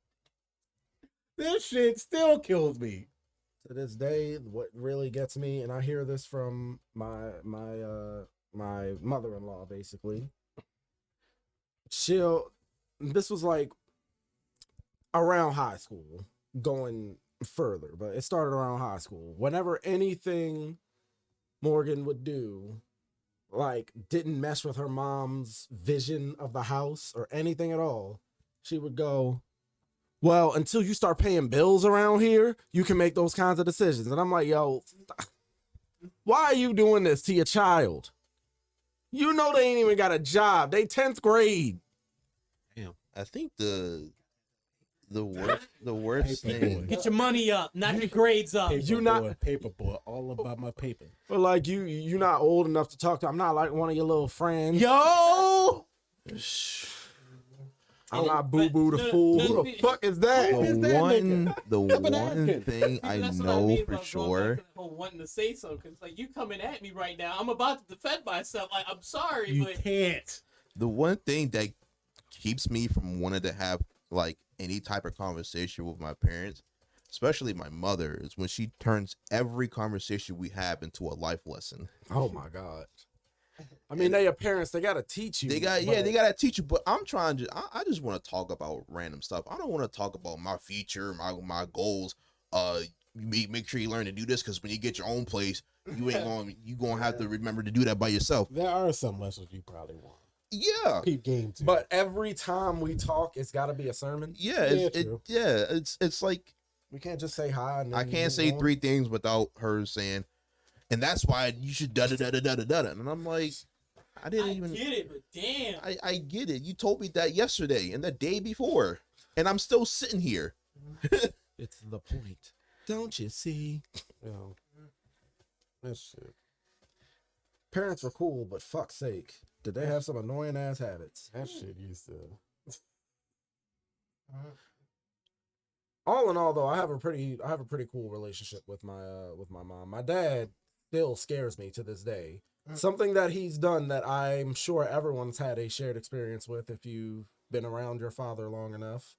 this shit still kills me. To this day, what really gets me, and I hear this from my mother-in-law, basically. This was like around high school, going further, but it started around high school. Whenever anything Morgan would do, like, didn't mess with her mom's vision of the house or anything at all, she would go, "Well, until you start paying bills around here, you can make those kinds of decisions." And I'm like, yo, why are you doing this to your child? You know they ain't even got a job. They 10th grade. I think the worst thing. Get your money up, not your grades up. Paper boy, all about my paper. But like you're not old enough to talk to. I'm not like one of your little friends. Yo, I'm not Boo Boo the fool. Who the fuck is that? The one thing I That's what know mean for about going back sure. to the whole wanting to say something. It's like you coming at me right now. I'm about to defend myself. Like I'm sorry, You but can't. The one thing that keeps me from wanting to have like any type of conversation with my parents, especially my mother, is when she turns every conversation we have into a life lesson. Oh my god. I mean, they are parents. They gotta teach you. They gotta teach you. But I'm trying to. I just want to talk about random stuff. I don't want to talk about my future, my goals. Make sure you learn to do this because when you get your own place, you gonna have to remember to do that by yourself. There are some lessons you probably want. Yeah. Peep game too. But every time we talk, it's got to be a sermon. It's like We can't just say hi. And I can't say 3 things without her saying, and that's why you should da da da da da da. And I'm like, I didn't even get it, but damn. I get it. You told me that yesterday and the day before, and I'm still sitting here. It's the point. Don't you see? Yo, that shit. Parents were cool, but fuck's sake, did they have some annoying ass habits? That shit used to. All in all, though, I have a pretty cool relationship with my mom. My dad still scares me to this day. Something that he's done that I'm sure everyone's had a shared experience with if you've been around your father long enough.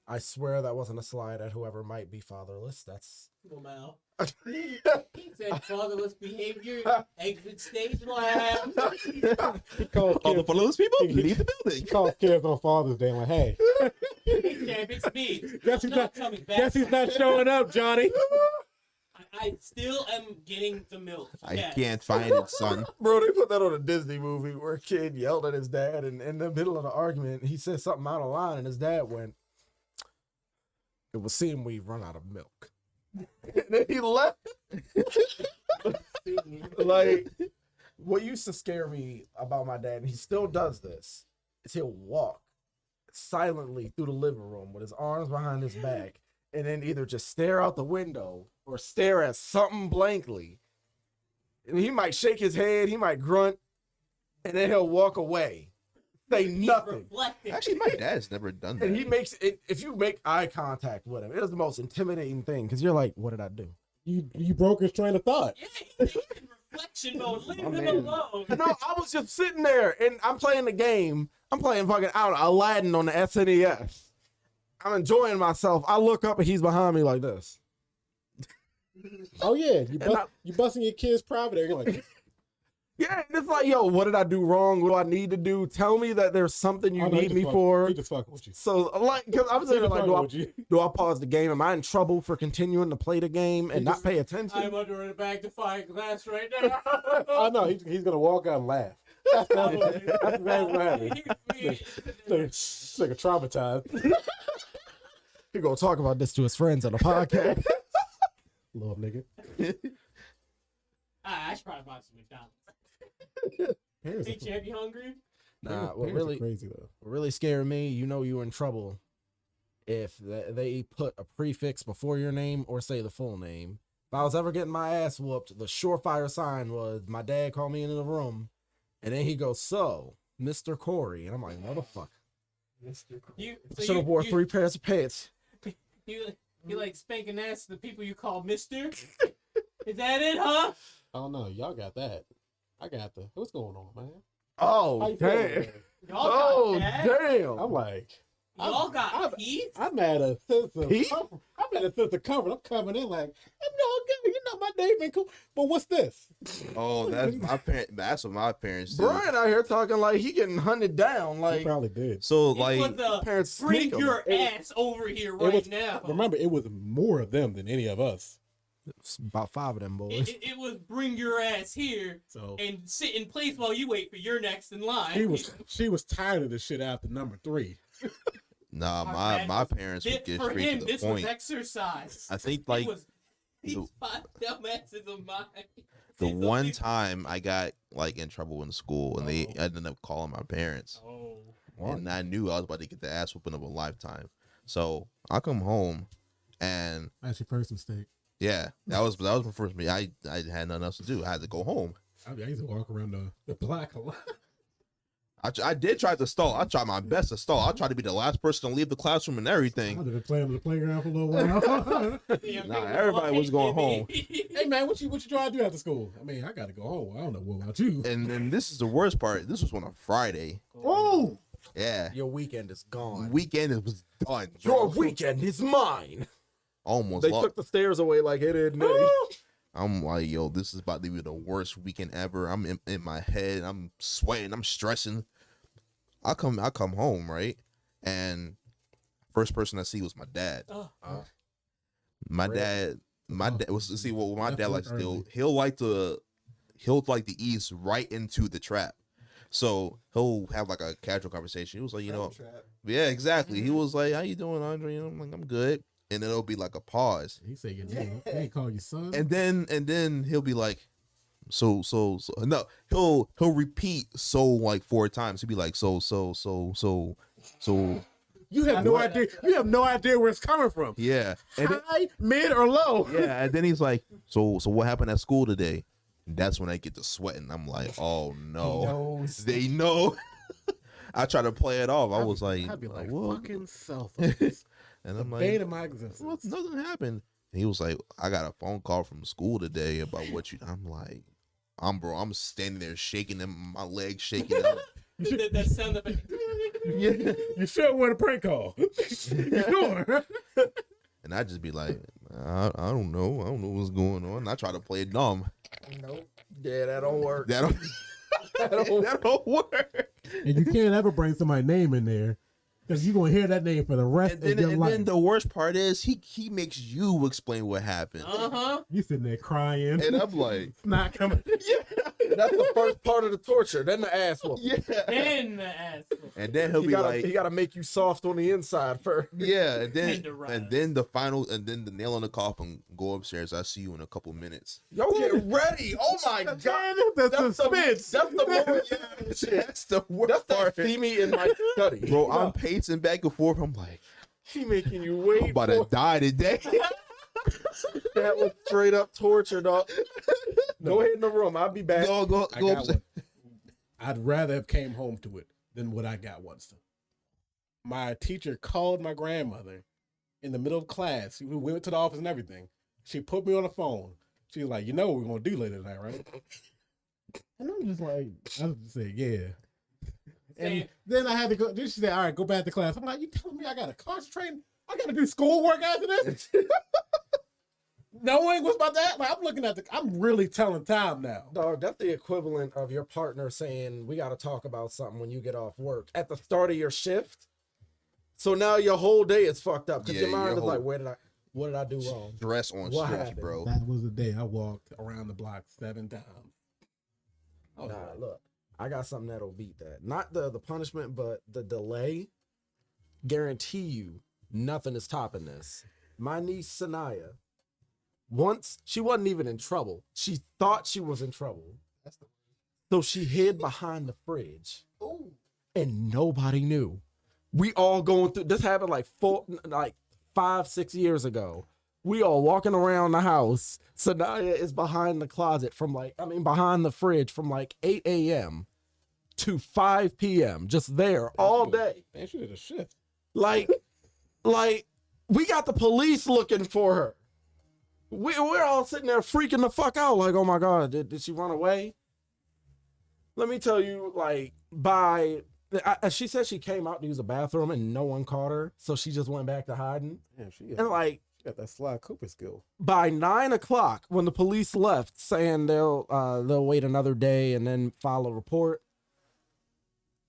I swear that wasn't a slide at whoever might be fatherless. That's Well, now. He said fatherless behavior, exit stage lab. He called All the kids, fatherless people he- leave the he building. called kids on Father's Day. Like, hey, Champ, it's me. guess I'm he's not. coming back. Guess he's not showing up, Johnny. I still am getting the milk. I Yes. can't find it, son. bro. They put that on a Disney movie where a kid yelled at his dad, and in the middle of the argument, he said something out of line, and his dad went, "It would seem we've run out of milk." And then he left. Like, what used to scare me about my dad, and he still does this, is he'll walk silently through the living room with his arms behind his back, and then either just stare out the window or stare at something blankly. And he might shake his head, he might grunt, and then he'll walk away. Say He's nothing. reflecting. Actually, my dad's never done that. And he makes it, if you make eye contact with him, it is the most intimidating thing because you're like, what did I do? You broke his train of thought. Yeah, he's in reflection mode. Leave him alone. No, I was just sitting there and I'm playing the game. I'm playing fucking Aladdin on the SNES. I'm enjoying myself. I look up and he's behind me like this. Oh yeah, And you busting your kid's private area. You're like, Yeah, and it's like, yo, what did I do wrong? What do I need to do? Tell me that there's something you oh, no, need me for. He just fucking with you. So, like, because I'm He saying, just like, fucking with you. do I pause the game? Am I in trouble for continuing to play the game and He not just- pay attention? I'm under a magnifying glass right now. Oh no, he's gonna walk out and laugh. That's exactly what happened. This nigga traumatized. He gonna talk about this to his friends on the podcast. Little nigga. I should probably buy some McDonald's. Parents Hey, are, champ, you hungry? Nah, what parents are really, crazy though. what really scared me, you know, you were in trouble if they put a prefix before your name or say the full name. If I was ever getting my ass whooped, the surefire sign was my dad called me into the room, and then he goes, "So, Mr. Corey," and I'm like, "Motherfucker, Mr. Cool. You should have wore 3 pairs of pants." You like spanking ass to the people you call Mister? Is that it, huh? Oh no, y'all got that. I got the. What's going on, man? How Oh you feeling, damn! man? Y'all Oh got that? damn! I'm like, Y'all got peace? I'm at a sense of Heat? comfort. I'm at a sense of comfort. I'm coming in like, I'm no good. You know my day been cool. But what's this? Oh, that's my parent. That's what my parents do. Brian out here talking like he getting hunted down. He Like probably did. So It like, was a parents bring sneak 'em. your It- ass over here It right was, now. remember, it was more of them than any of us. It's about 5 of them boys. It was bring your ass here So and sit in place while you wait for your next in line. she was tired of the shit after number 3. nah, Our my dad my was- parents would get for straight him, to the this was point. exercise. I think It like was these the- 5 dumbasses of mine. the See, those one people- time I got like in trouble in school, and they ended up calling my parents, Oh. and I knew I was about to get the ass whooping of a lifetime. So I come home, and That's your first mistake. yeah, that was my first. I had nothing else to do. I had to go home. I used to walk around the block a lot. I did try to stall. I tried my best to stall. I tried to be the last person to leave the classroom and I everything. had been playing on the playground for a little while. Nah, everybody was going home. Hey man, what you trying to do after school? I mean, I gotta go home. I don't know what about you. And then this is the worst part. This was on a Friday. Oh, Yeah, Your weekend is gone. weekend it was done. Your bro. weekend is mine. Almost They lost. took the stairs away like it did Nitty. I'm like, yo, this is about to be the worst weekend ever. I'm in my head. I'm sweating. I'm stressing. I come home, right? And first person I see was my dad. Oh. My Really? dad was see what my That's dad likes to do. early. He'll like to ease right into the trap. So he'll have like a casual conversation. He was like, you know, Trap. yeah, exactly. He was like, how you doing, Andre? And I'm like, I'm good. And then it'll be like a pause. he said your name. They ain't call you son. And then he'll be like, so no, he'll repeat so like 4 times. He'll be like, so you have no idea. You have no idea where it's coming from. yeah. And then, High, mid, or low. yeah, and then he's like, so what happened at school today? And that's when I get to sweating. I'm like, oh no. They know. I try to play it off. I was like, I'd be like, what? fucking selfish. And The I'm bane like, of my existence. well, nothing happened. And he was like, I got a phone call from school today about what you. I'm like, I'm standing there shaking and my legs shaking. that sound effect. Yeah. You sure it wasn't a prank call? You sure? And I just be like, I don't know. I don't know what's going on. And I try to play it dumb. Nope. Yeah, that don't work. That don't, that don't work. And you can't ever bring somebody's name in there because you're going to hear that name for the rest of your life. Then the worst part is he makes you explain what happened. Uh-huh. You sitting there crying. And I'm like, It's not coming. That's the first part of the torture. Then the ass whoop. yeah. And the ass. And then he'll He be gotta, like, he gotta make you soft on the inside first. yeah. And then Tenderize. the nail on the coffin. Go upstairs. I'll see you in a couple minutes. Yo, get ready. Oh my god. The That's suspense. That's the more That's the worst That's that part. see me in my study. Bro, I'm pacing back and forth. I'm like, He making you I'm wait about to for die today. that was straight up torture, dog. Go ahead in the room. I'll be back. go I go got upstairs. one. I'd rather have came home to it than what I got once. My teacher called my grandmother in the middle of class. We went to the office and everything. She put me on the phone. She was like, you know what we're going to do later tonight, right? And I'm just like, I just said, yeah. And then I had to go. Then she said, all right, go back to class. I'm like, you telling me I got to concentrate? I got to do schoolwork after this? knowing what's about that, like, I'm looking at I'm really telling time now. Dog, that's the equivalent of your partner saying, we got to talk about something when you get off work at the start of your shift. So now your whole day is fucked up because Yeah, your mind your is like, whole- what did I do wrong? Stress on What stress, happened? bro. That was the day I walked around the block 7 times. Oh, Nah, look, I got something that'll beat that. Not the punishment, but the delay. Guarantee you, nothing is topping this. My niece Sanaya, once she wasn't even in trouble. She thought she was in trouble. That's the So she hid behind the fridge. Ooh. And nobody knew. We all going through this happened like 5-6 years ago. We all walking around the house. Sanaya is behind the closet behind the fridge from like 8 a.m. to 5 p.m. just there all day. Man, she did a shift. Like we got the police looking for her. We're all sitting there freaking the fuck out like, oh my God, did she run away? Let me tell you, like, she said she came out to use the bathroom and no one caught her, so she just went back to hiding. Damn, she And like, got that Sly Cooper skill. by 9 o'clock, when the police left, saying they'll wait another day and then file a report.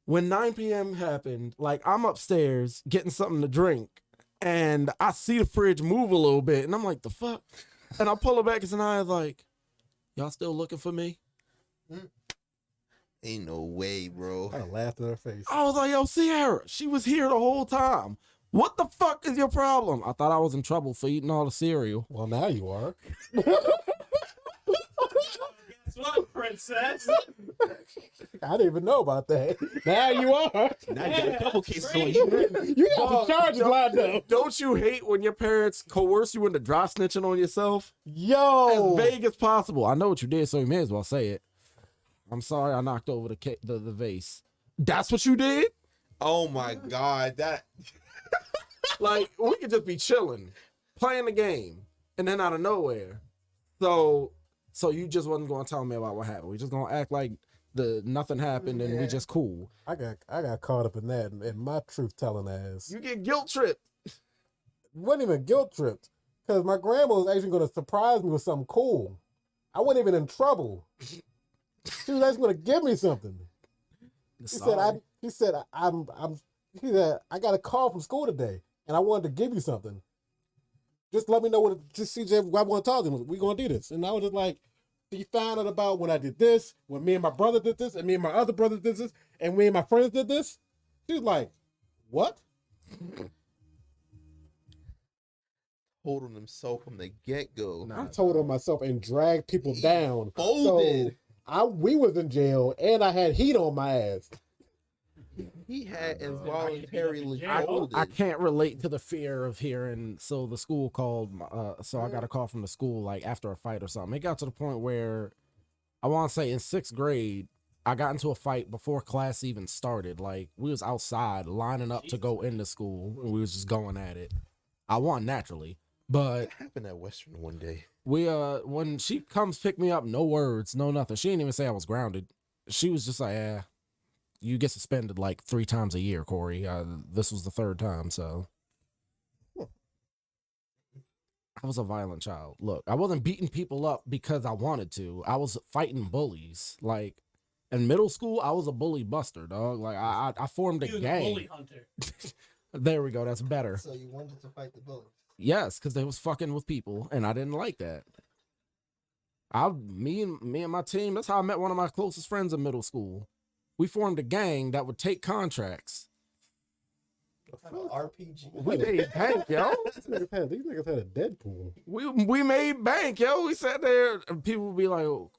When 9 p.m. happened, like, I'm upstairs getting something to drink, and I see the fridge move a little bit, and I'm like, the fuck? And I pull it back, and I was like, y'all still looking for me? Ain't no way, bro. I laughed in her face. I was like, yo, Sierra, she was here the whole time. What the fuck is your problem? I thought I was in trouble for eating all the cereal. Well, now you are. Guess what, princess? I didn't even know about that. Now you are. Now you got a couple cases on Great. you. You got the charges lined up. Don't you hate when your parents coerce you into dry snitching on yourself? Yo. As vague as possible. I know what you did, so you may as well say it. I'm sorry I knocked over the vase. That's what you did? Oh my God, that. Like, we could just be chilling, playing the game, and then out of nowhere. So you just wasn't going to tell me about what happened. We just going to act like nothing happened and we just cool. I got caught up in that and my truth telling ass. You get guilt tripped. Wasn't even guilt tripped because my grandma was actually going to surprise me with something cool. I wasn't even in trouble. She was actually going to give me something. She said I got a call from school today and I wanted to give you something. Just let me know just see if I want to talk to him. We're going to do this. And I was just like, she found out about when I did this, when me and my brother did this, and me and my other brother did this, and me and my friends did this. She was like, what? Told on himself from the get-go. I told on myself and dragged people down. Folded. So we was in jail and I had heat on my ass. He had involuntarily I- folded. I can't relate to the fear of hearing. So the school called. So I got a call from the school like after a fight or something. It got to the point where I want to say in 6th grade, I got into a fight before class even started. Like we was outside lining up to go into school, and we was just going at it. I won naturally, but That happened at Western one day. we when she comes pick me up, no words, no nothing. She didn't even say I was grounded. She was just like, "Yeah, you get suspended like 3 times a year, Corey. This was the 3rd time, so." I was a violent child. Look, I wasn't beating people up because I wanted to. I was fighting bullies. Like in middle school, I was a bully buster, dog. Like I formed a He was a gang. bully hunter. There we go. That's better. So you wanted to fight the bullies. Yes, because they was fucking with people, and I didn't like that. Me and my team. That's how I met one of my closest friends in middle school. We formed a gang that would take contracts. Kind of RPG. We made bank, yo. These niggas had a Deadpool. We made bank, yo. We sat there, and people would be like, oh,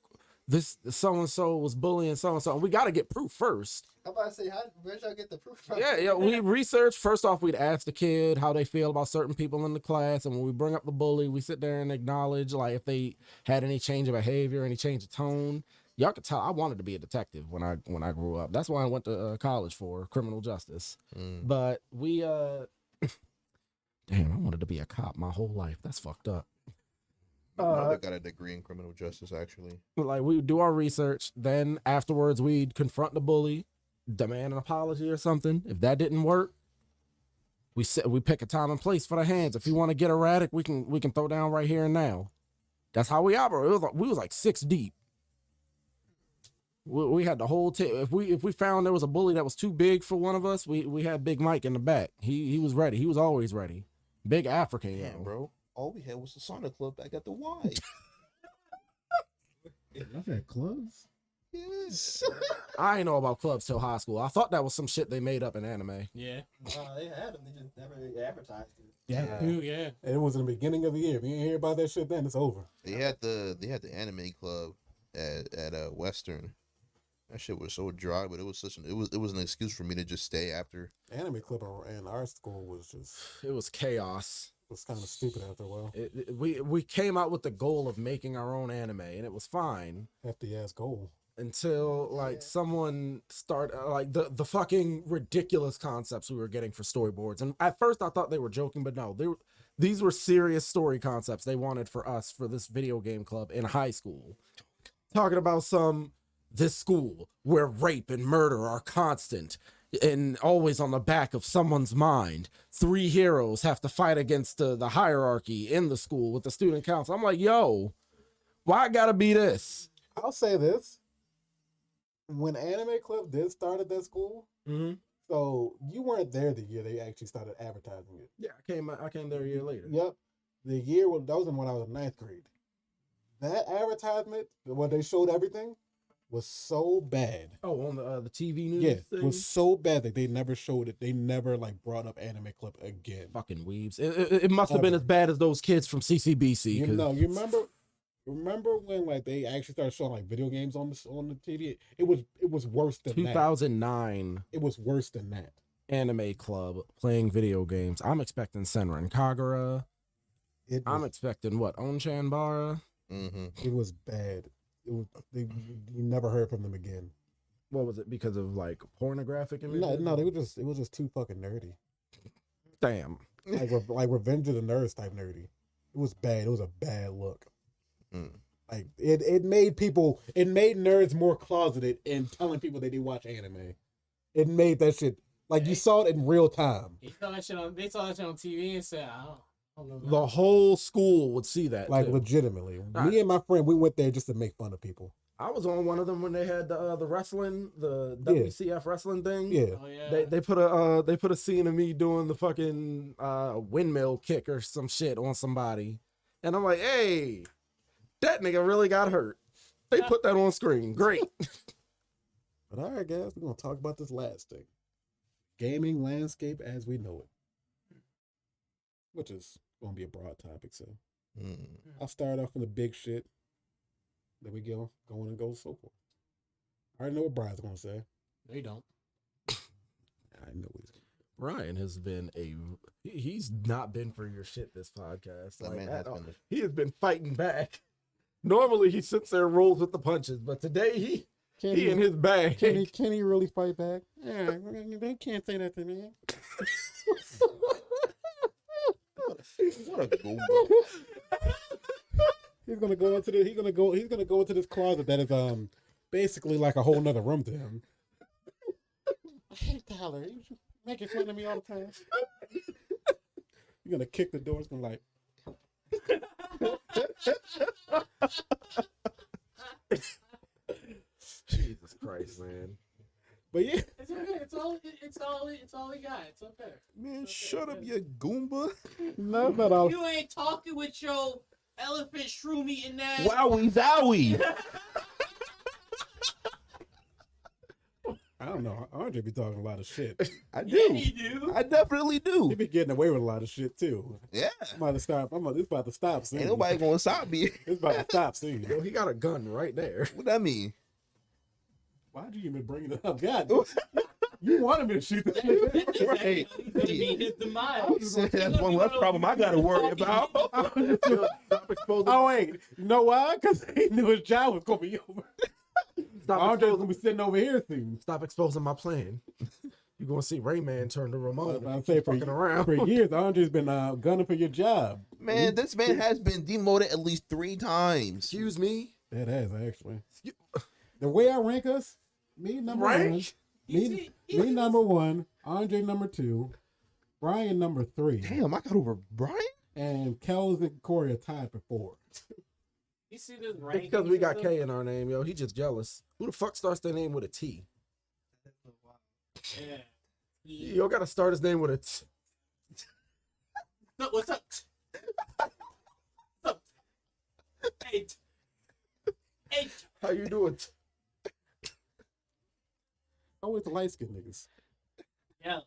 "This so and so was bullying so and so." We got to get proof first. I'm about to say, where'd y'all get the proof from? Yeah. We researched. First off, we'd ask the kid how they feel about certain people in the class, and when we bring up the bully, we sit there and acknowledge like if they had any change of behavior, any change of tone. Y'all could tell I wanted to be a detective when I grew up. That's why I went to college for criminal justice. But we damn, I wanted to be a cop my whole life. That's fucked up. My mother got a degree in criminal justice, actually. Like we would do our research, then afterwards we'd confront the bully, demand an apology or something. If that didn't work, we pick a time and place for the hands. If you want to get erratic, we can throw down right here and now. That's how we operate. We was like 6 deep. We had the whole team. If we found there was a bully that was too big for one of us, we had Big Mike in the back. He was ready. He was always ready. Big African, Damn, yo. bro. All we had was the Sonic Club back at the Y. I've had clubs. Yes. I ain't know about clubs till high school. I thought that was some shit they made up in anime. Yeah. They had them. They just never advertised it. Yeah. Ooh, yeah. And it was in the beginning of the year. If you didn't hear about that shit, then it's over. They had the anime club at Western. That shit was so dry, but it was an excuse for me to just stay after. Anime club in our school was just It was chaos. was kind of stupid after a while. We came out with the goal of making our own anime, and it was fine Hefty ass goal. until like someone started like the fucking ridiculous concepts we were getting for storyboards. And at first I thought they were joking, but no, these were serious story concepts they wanted for us for this video game club in high school. Talking about this school where rape and murder are constant and always on the back of someone's mind. 3 heroes have to fight against the hierarchy in the school with the student council. I'm like, yo, why I gotta be this? I'll say this. When Anime Club did start at that school, Mm-hmm. so you weren't there the year they actually started advertising it. Yeah, I came there a year later. Yep. The year that was when I was in 9th grade. That advertisement, when they showed everything, was so bad. Oh, on the TV news. Yeah, thing? it was so bad that they never showed it. They never like brought up Anime Club again. Fucking weebs. It must have been as bad as those kids from CCBC. You know, you remember when like they actually started showing like video games on the TV? It was worse than 2009 that. It was worse than that. Anime Club playing video games. I'm expecting Senran Kagura. I'm expecting what? Onchan Bara. Mm-hmm. It was bad. You never heard from them again. What was it? Because of like pornographic images? No, it was just too fucking nerdy. Damn. Like Revenge of the Nerds type nerdy. It was bad. It was a bad look. Mm. Like it made nerds more closeted and telling people that they watch anime. It made that shit like you saw it in real time. They saw that shit on TV and said, I don't know. The whole school would see that. Like too. legitimately. Right. Me and my friend, we went there just to make fun of people. I was on one of them when they had the wrestling, the WCF wrestling thing. Yeah. Oh, yeah. They put a scene of me doing the fucking windmill kick or some shit on somebody, and I'm like, hey, that nigga really got hurt. They put that on screen. Great. But all right, guys, we're gonna talk about this last thing. Gaming landscape as we know it. Which is gonna be a broad topic, so I'll start off with the big shit. Then we go so forth. I already know what Brian's gonna say. No, you don't. I know what he's gonna Ryan has been he's not been for your shit this podcast. That Like, man at has all. been. He has been fighting back. Normally he sits there and rolls with the punches, but today he in his bag. Can he really fight back? Yeah, they can't say that to me. What a goomba. He's gonna go into this closet that is basically like a whole nother room to him. I hate Tyler. He's making fun of me all the time. You're gonna kick the door. It's gonna like. Jesus Christ, man. But yeah, It's okay. It's all he got. It's okay. Man, shut up, you goomba. no, not all. You ain't talking with your elephant shroom eating ass. Wowie zowie. I don't know. Andre be talking a lot of shit. I Yeah, do. you do. I definitely do. He be getting away with a lot of shit too. Yeah. It's about to stop soon. Ain't nobody gonna stop me. It's about to stop soon. Yo, he got a gun right there. What that mean? Why'd you even bring it up? God, you wanted me to shoot the shit. Right. He's gonna be his demise. That's one less problem I gotta worry about. Stop exposing. Oh wait, you know why? Because he knew his job was gonna be over. Stop Andre's exposing. gonna be sitting over here soon. Stop exposing my plan. You're gonna see Rayman turn to Ramon. I'll say Fucking around. for years, Andre's been gunning for your job. Man, this man has been demoted at least 3 times. Excuse me. That has actually. The way I rank us, me number one, me number 1, Andre number 2, Brian number 3, Damn, I got over Brian? and Kels and Corey are tied for 4. You see this It's ranking? because we got K in our name, yo. He just jealous. Who the fuck starts their name with a T? Yeah. Yo gotta start his name with a T. No, what's up? What's up? Eight. How you doing? Always the light skinned niggas. Yeah.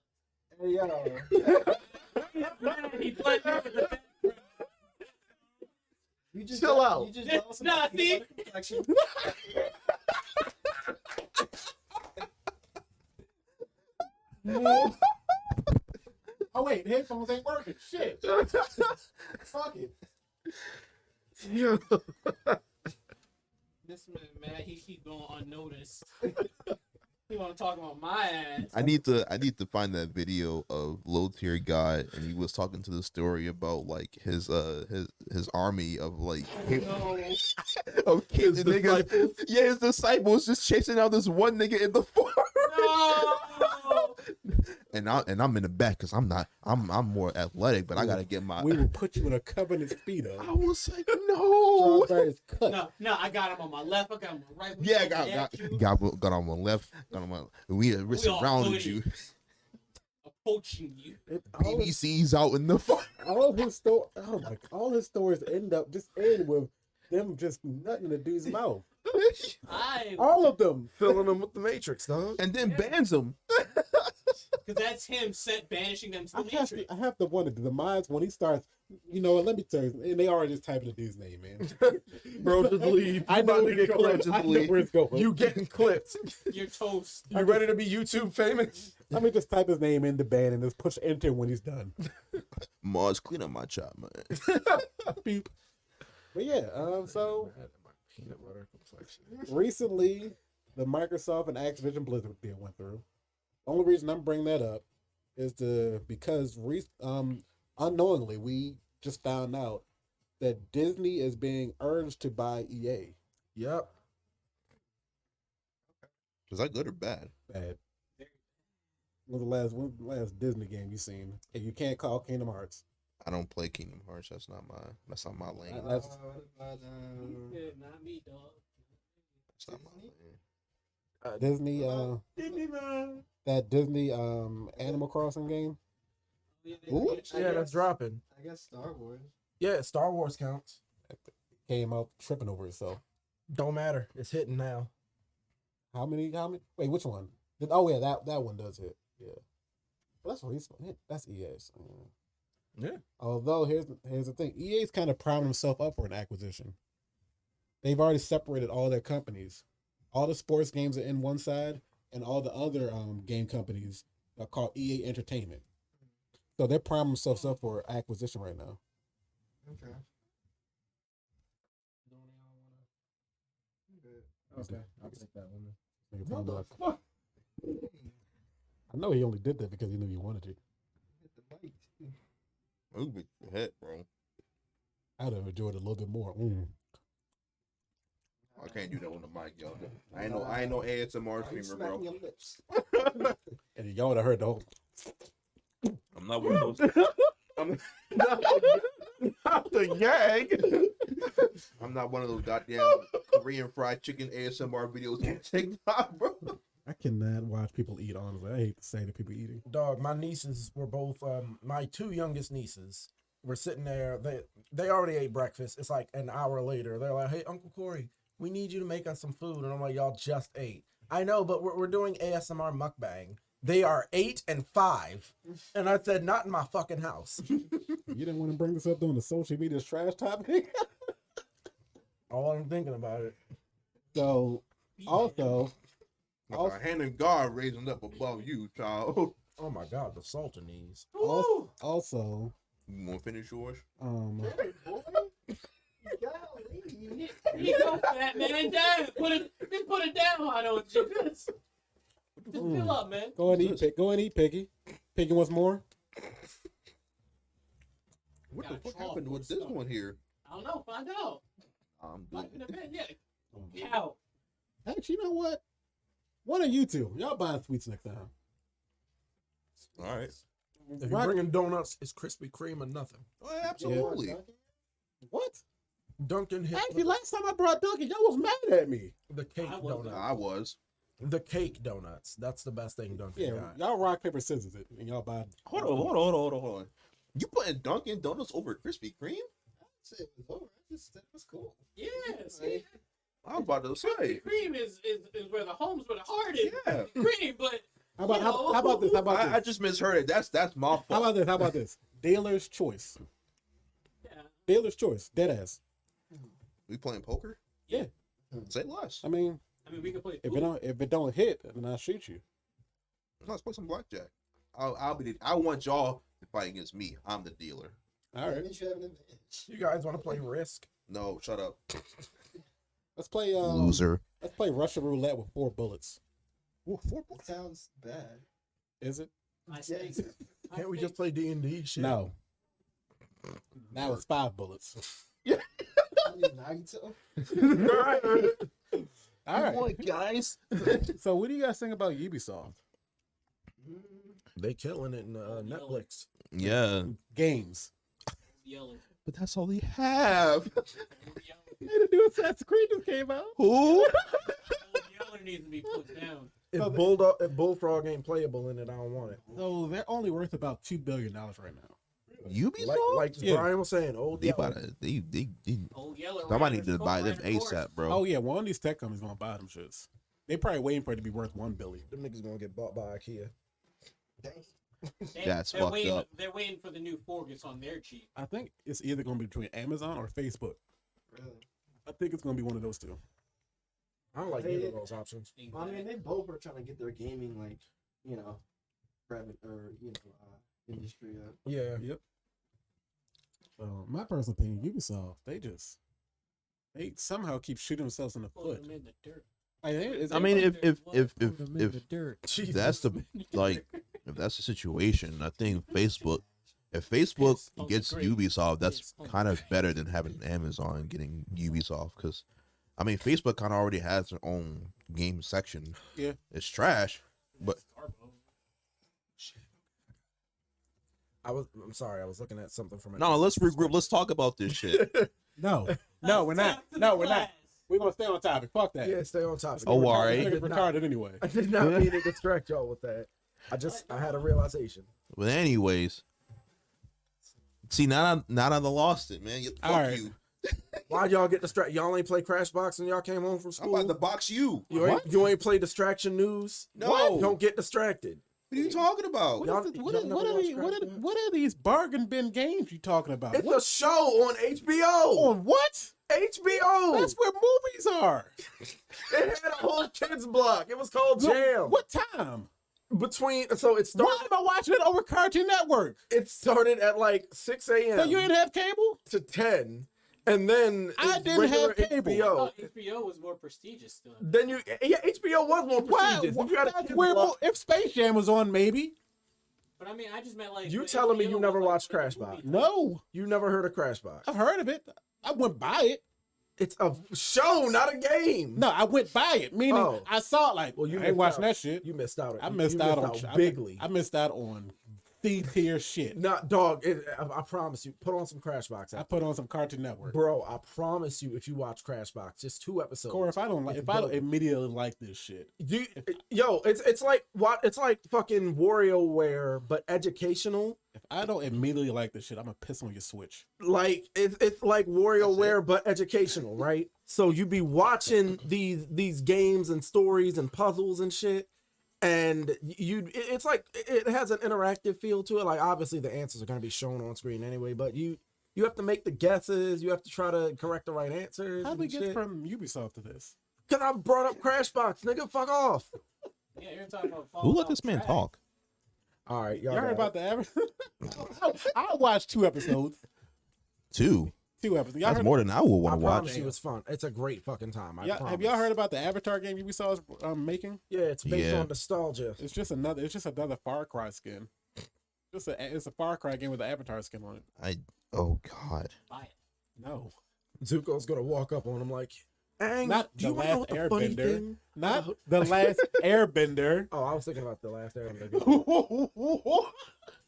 Hey yo. He played with the background. You just Chill out. You just It's jealous not about peanut me. butter complexion? Oh wait, the headphones ain't working. Shit. Fuck it. Yo. This man, he keep going unnoticed. He want to talk about my ass. I need to find that video of low tier guy, and he was talking to the story about like his army of like No. of kids His and niggas. disciples? Yeah, his disciples just chasing out this one nigga in the forest. No. And I'm in the back because I'm more athletic, but I gotta get my. We will put you in a covenant speedo. I was like, no. Strawberries cut. No, I got him on my left. I got him on my right. We Yeah, going at you. got on my left, got on my. We all surrounded hoodie. you. Approaching you. All his, BBC's out in the forest. all his stories end with them just nutting in the dude's mouth. All of them. Filling them with the Matrix, dog. And then bans him. Because that's him banishing them to the I Matrix. have to wonder, the minds when he starts, you know what, let me tell you, and they already just typing the dude's name, man. Bro, just leave. I You know about where to it's get going. clipped. I Just know leave. where it's going. You getting clipped. You're toast. You ready to be YouTube famous? Let me just type his name in the band and just push enter when he's done. Mars, clean up my chop, man. Beep. But yeah, so Peanut butter complexion. recently the Microsoft and Activision Blizzard deal went through. Only reason I'm bringing that up is because unknowingly we just found out that Disney is being urged to buy EA. Yep. Is that good or bad? Bad. When's the last Disney game you seen? And you can't call Kingdom Hearts. I don't play Kingdom Hearts. That's not my lane. That's What about, Yeah, not me, dog. That's not my lane. Disney. Disney man. That Disney Animal Crossing game. Ooh, yeah, that's dropping. I guess Star Wars. Yeah, Star Wars counts. Came out tripping over itself. Don't matter. It's hitting now. How many? Wait, which one? Oh yeah, that one does hit. Yeah, well, that's recent. That's EA's. Yeah. Although here's the thing, EA's kind of priming himself up for an acquisition. They've already separated all their companies. All the sports games are in one side, and all the other game companies are called EA Entertainment. So they're priming themselves up for acquisition right now. Okay. Okay, I'll take that one. What the fuck? I know he only did that because he knew you wanted to. Hit the mic too. Move it the head, bro. I'd have enjoyed it a little bit more. I can't do that on the mic, yo. I ain't no ASMR streamer, bro. Your lips. And y'all would have heard the whole. I'm not one of those. I'm Not the gag. I'm not one of those goddamn Korean fried chicken ASMR videos on TikTok, bro. I cannot watch people eat, honestly. I hate to say that people eating. Dog, my nieces were both, my two youngest nieces were sitting there. They already ate breakfast. It's like an hour later. They're like, hey, Uncle Corey, we need you to make us some food. And I'm like, y'all just ate. I know, but we're doing ASMR mukbang. They are 8 and 5. And I said, not in my fucking house. You didn't want to bring this up on the social media trash topic? All I'm thinking about it. So, also, Hand and guard raising up above you, child. Oh my God, the Sultanese. also, You want to finish yours? Hey, boy. Golly. You go, fat man, down. Just put it down. Why don't you? Just fill up, man. go and eat, Piggy. Piggy wants more? What Got the fuck chalk happened with this stuff. one here? I don't know. Find out. I'm Life in good. the bed, yeah. Cow. Actually, you know what? One of you two, y'all buying sweets next time. All right. If you're bringing donuts, it's Krispy Kreme or nothing. Oh, absolutely. What? Dunkin' hit Actually, last time I brought Dunkin', y'all was mad at me. the cake I wasn't. donuts. I was. The cake donuts. That's the best thing Dunkin' Yeah, got. y'all rock paper scissors it, and y'all buy. Hold on. You putting Dunkin' Donuts over Krispy Kreme? Shit was over. I just said it was cool. Yeah, see, I was about to say. cream is where the home's where the heart is. Yeah. Cream, but How about how about this? How about I this? just misheard it. That's my fault. How about this? How about this? Dealer's choice. yeah, Dealer's choice. Deadass. We playing poker? Yeah. Say less. I mean, we can play. if it don't hit, then I'll shoot you. Let's play some blackjack. I want y'all to fight against me. I'm the dealer. All That right. means you have an advantage. You guys want to play Risk? No, shut up. Let's play. Loser. Let's play Russian roulette with 4 bullets. Ooh, 4 It sounds bad. Is it? I think. Yes. Can't we just play D&D shit? No. Now it's 5 bullets. I need Nagito. All right. guys. So, what do you guys think about Ubisoft They killing it in Netflix. Yeah. games? Yellow. But that's all they have. Hey, the new Assassin's Creed just came out. Who? Yeller needs to be put down. If Bullfrog ain't playable in it, I don't want it. So they're only worth about $2 billion right now. Ubisoft? Like Yeah. Brian was saying, old They Yeller. about to, they Old Yeller. somebody need to buy them ASAP, bro. Oh yeah, one of these tech companies gonna buy them shits. They probably waiting for it to be worth $1 billion. Them niggas gonna get bought by IKEA. That's they're fucked waiting, up. They're waiting for the new Forgus on their cheap. I think it's either gonna be between Amazon or Facebook. Really? I think it's gonna be one of those two. I don't like either of those options. I mean, they both are trying to get their gaming, like, private or industry up. Yeah. Yep. My personal opinion, Ubisoft, they somehow keep shooting themselves in the Put foot. them in the dirt. I mean, if Jesus. that's the like, if that's the situation, I think Facebook. If Facebook Yes, gets great. Ubisoft, that's Yes, kind of better than having Amazon getting Ubisoft. Because, I mean, Facebook kind of already has their own game section. Yeah. It's trash, but I'm sorry, I was looking at something from no. Let's regroup. Let's talk about this shit. No, we're not. No, we're not. We're gonna stay on topic. Fuck that. Yeah, stay on topic. Oh, all I right. think it's retarded anyway. I did not mean to distract y'all with that. I had a realization. But anyways, see, now I lost it, man. Fuck All right. you. Why'd y'all get distracted? Y'all ain't play Crash Box when y'all came home from I'm school? about to box you. You ain't play Distraction News? No. Don't get distracted. What are you talking about? Y'all- What y'all never watched Crash Box? are these bargain bin games you talking about? It's a show on HBO. On what? HBO. That's where movies are. It had a whole kids block. It was called Jam. What time? So it Why started. am I watching it over Cartoon Network? It started at like 6 a.m. So you didn't have cable? to 10, and then I it's didn't regular have cable. HBO. HBO was more prestigious still. Then HBO was more prestigious. If you had a That's kids where block, if Space Jam was on, maybe. But I mean, I just meant like. You but telling me HBO you never was, like, watched for the Crash movie Box? time. No, you never heard of Crash Box. I've heard of it. I went by it. It's a show, not a game. No, I went by it. Meaning Oh. I saw it. Like, Well, you I ain't missed watching out. that shit. You missed out. I missed out on bigly. I missed out on C tier shit. Not dog. I promise you. Put on some Crash Box. I put on some Cartoon Network. Bro, I promise you, if you watch Crash Box, just 2 episodes. Corey, if I don't dope. immediately like this shit, It's like what? It's like fucking WarioWare, but educational. if I don't immediately like this shit, I'm gonna piss on your Switch. Like it's like WarioWare, but educational, right? So you be watching these games and stories and puzzles and shit, and it's like it has an interactive feel to it. Like obviously the answers are gonna be shown on screen anyway, but you have to make the guesses. You have to try to correct the right answers. How do we and get shit. from Ubisoft to this? Cause I brought up Crash Box, nigga. Fuck off. Yeah, you're talking about. Who let this man talk? All right, Y'all y'all heard got about the average? I watched 2 episodes. 2. 2 episodes. Y'all That's heard, more than I would I want to promise watch. you, it's fun. It's a great fucking time. I have promise. y'all heard about the Avatar game Ubisoft is making? Yeah, it's based Yeah. on nostalgia. It's just another Far Cry skin. It's a Far Cry game with an Avatar skin on it. Oh God. Buy it. No, Zuko's gonna walk up on him like, "Aang, not do the you wanna know last what the funny Airbender. thing?" Not about-" the last Airbender. Oh, I was thinking about the last Airbender.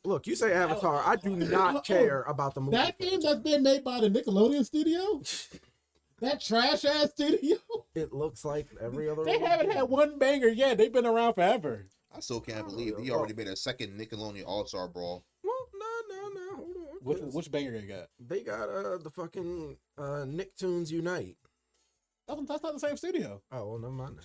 Look, you say Avatar. I do not care about the movie. That game that's been made by the Nickelodeon studio? That trash ass studio? It looks like every other. They haven't had one banger yet. They've been around forever. I still can't believe he already made a second Nickelodeon All-Star Brawl. Well, no. Hold on. Which banger they got? They got the fucking Nicktoons Unite. That's not the same studio. Oh well, never mind.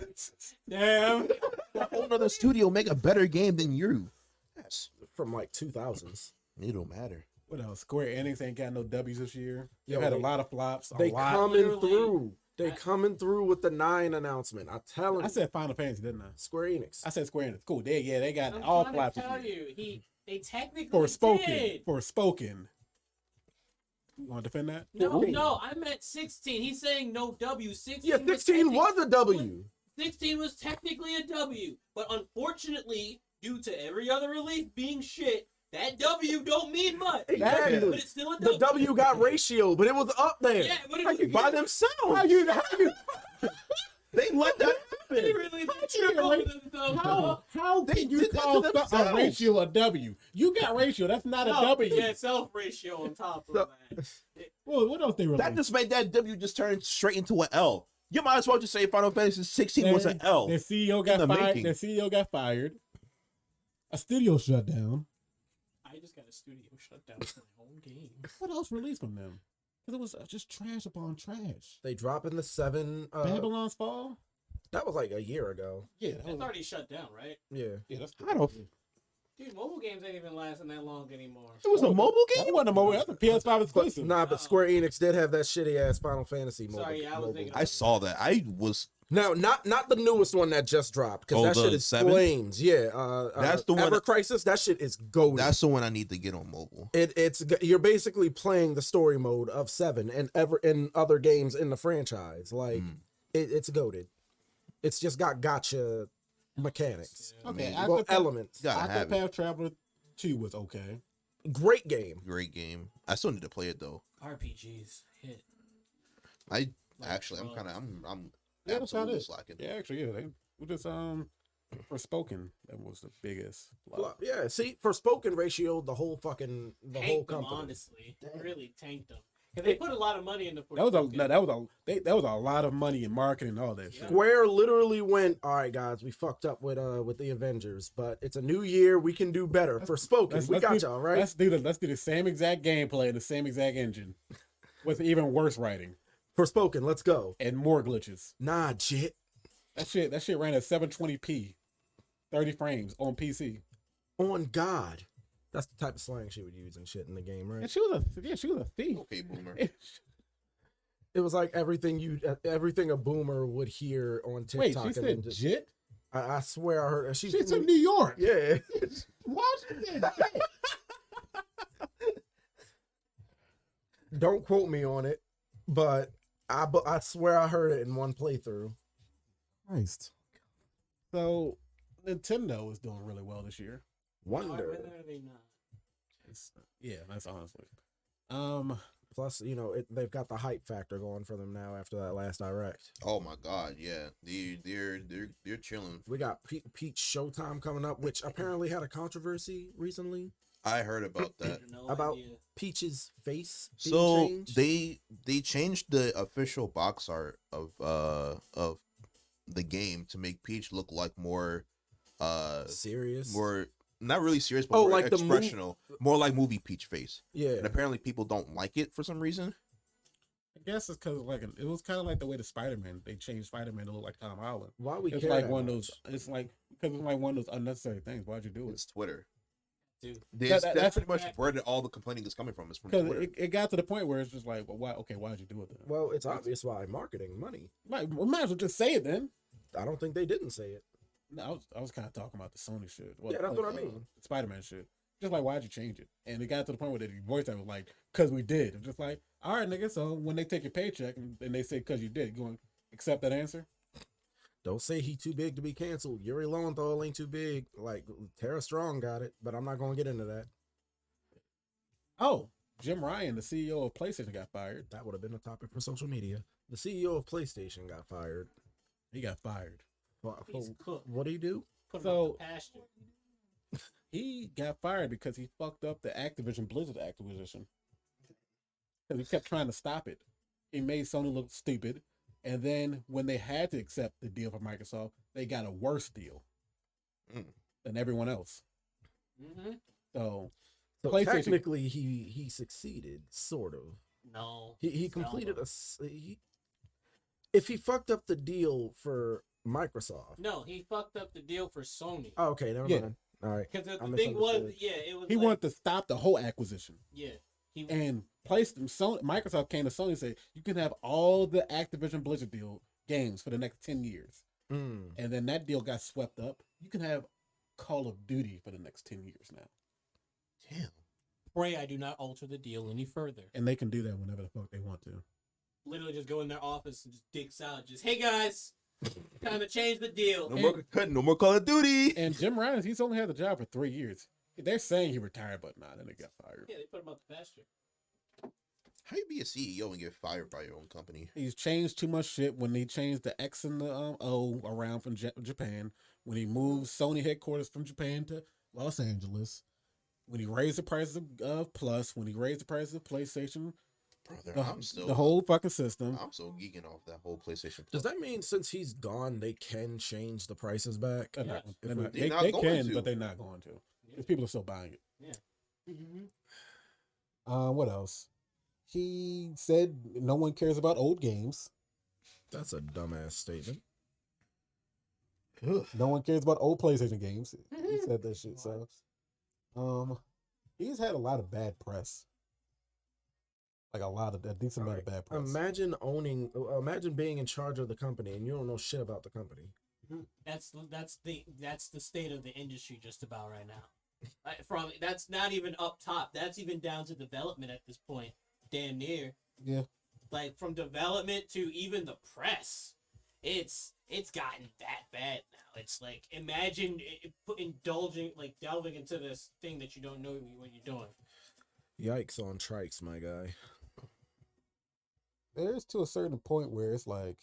Damn. A whole other studio make a better game than you. Yes. From like 2000s. It don't matter. What else? Square Enix ain't got no W's this year. They Yo, had a they- lot of flops. They a lot. coming Literally. through. They coming through with the 9 announcement. I tell you. I said Final Fantasy, didn't I? Square Enix. I said Square Enix. Cool. They got I'm all trying flops to this tell year. you, they technically Forspoken. did. Forspoken. You want to defend that? No, I meant 16. He's saying no W. 16. Yeah, 16 was a W. 16 was technically a W, but unfortunately, due to every other release being shit, that W don't mean much. Exactly. But it's still a The W got ratio, but it was up there. Yeah, but it was By themselves. How you They let that They happen. really did you trip over rate- themselves. how They can you did that call to a themselves. ratio a W? You got ratio. That's not a W. Yeah, self ratio on top of that. Well, what else they released? That just made that W just turn straight into an L. You might as well just say Final Fantasy 16 was an L. Their CEO in got the fired. making. Their CEO got fired. A studio shut down. I just got a studio shut down for my own game. What else released from them? Because it was just trash upon trash. They dropping the 7. Babylon's Fall. That was like a year ago. Yeah, It's already shut down, right? Yeah. yeah, that's. I don't. Dude, mobile games ain't even lasting that long anymore. It was a mobile That game. wasn't a mobile. That's a PS5 exclusive. Nah, but Square Enix did have that shitty ass Final Fantasy mobile. Sorry, I was thinking I saw that. I was. No, not the newest one that just dropped, because Oh, that the shit is 7? flames. Yeah, That's the one Ever that- Crisis. That shit is gold. That's the one I need to get on mobile. You're basically playing the story mode of 7 and in other games in the franchise. Like it's goaded. It's just got gotcha mechanics. Okay, I mean, Well, elements. Gotta have it. Octopath Traveler 2 was okay. Great game. Great game. I still need to play it though. RPGs hit. I Like, actually, I'm bro. kind of, I'm Yeah, that's about absolutely it. slacking. Yeah, actually, yeah. They we just Forspoken. That was the biggest. flop. Yeah, see, for spoken ratio, the whole whole Tanked them, company. honestly. Really tanked them. Because they put a lot of money into That was a Forspoken. no, that was a lot of money in marketing and all that shit. Square literally went, all right, guys, we fucked up with the Avengers, but it's a new year, we can do better. For spoken, we got y'all right. Let's do the same exact gameplay and the same exact engine, with even worse writing For spoken, let's go. and more glitches. Nah, jit. That shit ran at 720p, 30 frames on PC. On God, that's the type of slang she would use and shit in the game, right? And she was a thief. Okay, boomer. It was like everything a boomer would hear on TikTok. Wait, she and said then just, jit? I swear I heard her. She's from New York. Yeah. Why she said jit? Don't quote me on it, but I swear I heard it in one playthrough. Christ. So Nintendo is doing really well this year. Wonder. Whether they not. Yeah, that's honestly. Plus, they've got the hype factor going for them now after that last direct. Oh my God, yeah, they're chilling. We got Peach Showtime coming up, which apparently had a controversy recently I heard about that. No about idea. Peach's face. being So changed. they changed the official box art of the game to make Peach look like more serious. more not really serious, but Oh, more like the expressional, more like movie Peach face. Yeah. And apparently people don't like it for some reason. I guess it's because it was kind of like the way the Spider-Man, they changed Spider-Man to look like Tom Holland. Why we It's care like that one of much? those. It's like because it's like one of those unnecessary things. Why'd you do it? It's Twitter. Dude. That's that's pretty much exactly- where all the complaining is coming from. Is from Because Twitter. it got to the point where it's just like, well, why? Okay, why'd you do it then? Well, it's obvious why. Marketing, money. We might as well just say it then. I don't think they didn't say it. No, I was kind of talking about the Sony shit. Yeah, that's what I mean. Spider-Man shit. Just like, why'd you change it? And it got to the point where the voice that was like, "Cause we did." It's just like, all right, nigga. So when they take your paycheck and they say, "Cause you did," you going to accept that answer? Don't say he too big to be canceled. Yuri Lowenthal ain't too big. Like Tara Strong got it, but I'm not gonna get into that. Oh, Jim Ryan, the CEO of PlayStation, got fired. That would have been a topic for social media. The CEO of PlayStation got fired. He got fired. For He's cooked. what do you do? Put him So- on the pasture. He got fired because he fucked up the Activision Blizzard acquisition. Because he kept trying to stop it. He made Sony look stupid. And then when they had to accept the deal from Microsoft, they got a worse deal than everyone else. Mm-hmm. So So technically, he succeeded, sort of. No. He completed if he fucked up the deal for Microsoft. No, he fucked up the deal for Sony. Oh, okay, never mind. All right. Because I the thing was, misunderstood. it was. he wanted to stop the whole acquisition. Yeah. And Microsoft came to Sony and said, you can have all the Activision Blizzard deal games for the next 10 years. Mm. And then that deal got swept up. You can have Call of Duty for the next 10 years now. Damn. Pray I do not alter the deal any further. And they can do that whenever the fuck they want to. Literally just go in their office and just dicks out. Just, hey guys, time to change the deal. No more Call of Duty. And Jim Ryan, he's only had the job for 3 years. They're saying he retired, but nah, then he got fired. Yeah, they put him out the pasture. How you be a CEO and get fired by your own company? He's changed too much shit when he changed the X and the O around from Japan. When he moved Sony headquarters from Japan to Los Angeles. When he raised the prices of Plus. When he raised the prices of PlayStation. Brother, The whole fucking system. I'm so geeking off that whole PlayStation. Does that mean since he's gone, they can change the prices back? They're not- Yes. they're not- They're they not they going can, to. but they're not going to. Because people are still buying it. Yeah. Mm-hmm. What else? He said no one cares about old games. That's a dumbass statement. No one cares about old PlayStation games. He said that shit. So, he's had a lot of bad press. Like a decent amount of bad press. Imagine being in charge of the company and you don't know shit about the company. That's the state of the industry just about right now. From that's not even up top. That's even down to development at this point. Damn near. Yeah. Like from development to even the press, it's gotten that bad now. It's like imagine delving into this thing that you don't know what you're doing. Yikes on trikes, my guy. There's to a certain point where it's like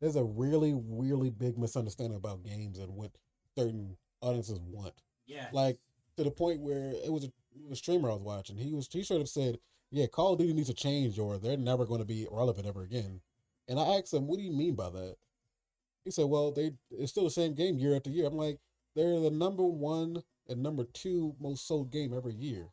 there's a really, really big misunderstanding about games and what certain audiences want. Yeah. Like to the point where it was a streamer I was watching. He sort of said, "Yeah, Call of Duty needs to change, or they're never going to be relevant ever again." And I asked him, "What do you mean by that?" He said, "Well, it's still the same game year after year." I'm like, "They're the number 1 and number 2 most sold game every year."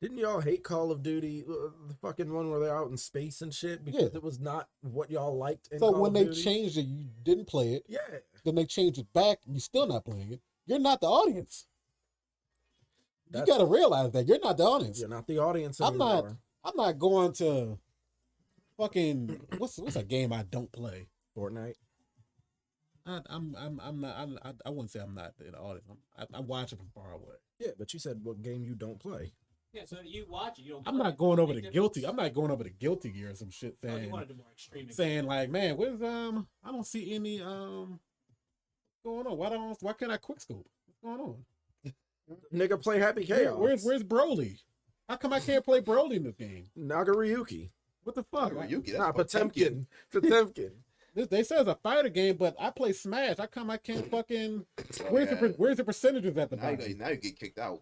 Didn't y'all hate Call of Duty, the fucking one where they're out in space and shit, because it was not what y'all liked? In So Call when of they Duty? changed it, you didn't play it. Yeah, Then they changed it back. You still not playing it. You're not the audience. You got to realize that you're not the audience. you're not the audience I'm anymore. not going to fucking what's a game I don't play. Fortnite. I'm not. I wouldn't say I'm not the audience. I'm watching from far away. Yeah, but you said what game you don't play. Yeah, so you watch it. You don't. I'm play not it. going over Big the difference. guilty. I'm not going over the Guilty Gear or some shit Oh, you saying want to do more extreme. saying like, man, where's I don't see any going on. Why can't I quick scope? What's going on? Nigga, play Happy Chaos. Where's Broly? How come I can't play Broly in this game? Nagaryuki? What the fuck? Nah, Potemkin. Potemkin. They say it's a fighter game, but I play Smash. How come I can't fucking? Where's the percentages at the Now bottom? you get kicked out.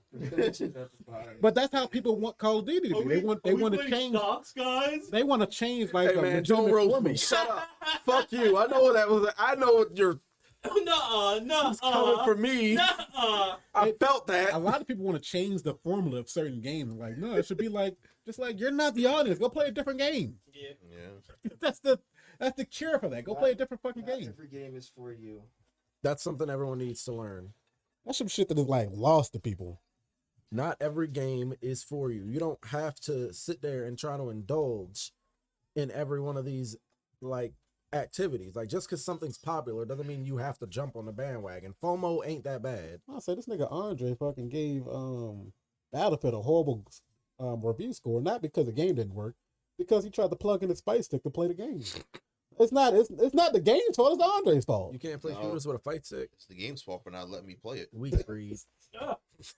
But that's how people want Call of Duty to be. They want to change. stocks, guys. They want to change like Hey the man, don't legitimate roast formula. me. Shut up. Fuck you. I know what that was. I know what you're coming for me. I felt that. A lot of people want to change the formula of certain games. Like, no, it should be like just like you're not the audience. Go play a different game. Yeah. That's the cure for that. Go play a different fucking game. Every game is for you. That's something everyone needs to learn. That's some shit that is like lost to people. Not every game is for you. You don't have to sit there and try to indulge in every one of these like activities. Like just because something's popular doesn't mean you have to jump on the bandwagon. FOMO ain't that bad. I said this nigga Andre fucking gave Battlefield a horrible review score, not because the game didn't work, because he tried to plug in his Spice Stick to play the game. It's not the game's fault. It's Andre's fault. You can't play No. shooters with a fight stick. It's the game's fault for not letting me play it. Weak breed. It's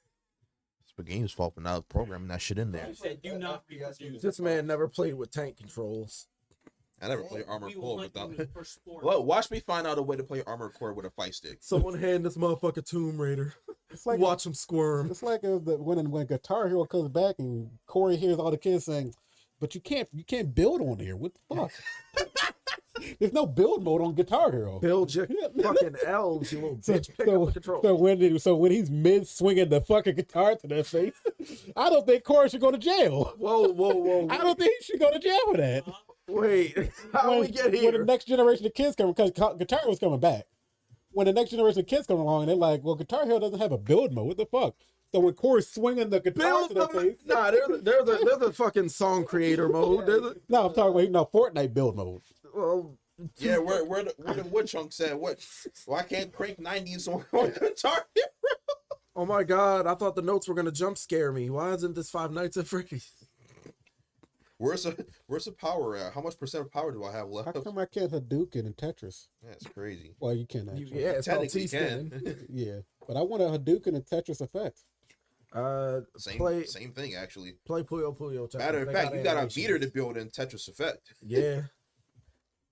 the game's fault for not programming that shit in there. I said do not be confused. This man never played with tank controls. I never played Armored We will Core let without. you for sport. Well, watch me find out a way to play Armored Core with a fight stick. Someone hand this motherfucker Tomb Raider. It's like Watch him squirm. It's like when Guitar Hero comes back and Corey hears all the kids saying, "But you can't build on here. What the fuck?" There's no build mode on Guitar Hero. Build your fucking L's, you little bitch. Pick up the control. So when he's mid swinging the fucking guitar to their face, I don't think Corey should go to jail. Whoa. I don't think he should go to jail for that. Wait, how we get here? When the next generation of kids come, because Guitar Hero's coming back. When the next generation of kids come along, and they're like, "Well, Guitar Hero doesn't have a build mode. What the fuck?" So when Corey's swinging the guitar to their face, Nah, there's a fucking song creator mode. no, I'm talking about Fortnite build mode. Well, Yeah, where the wood chunk said what? Why can't crank 90s on Guitar Hero? oh my god, I thought the notes were gonna jump scare me. Why isn't this Five Nights at Freddy's? Where's the power at? How much percent of power do I have left? How come I can't Hadouken in Tetris? That's crazy. Well, you can actually. Yeah, it's called Technically T-spinning. can. Yeah, but I want a Hadouken in Tetris effect. Same thing actually. Play Puyo Puyo. Tetris. Matter of They fact, got you got a animations. beater to build in Tetris Effect. Yeah.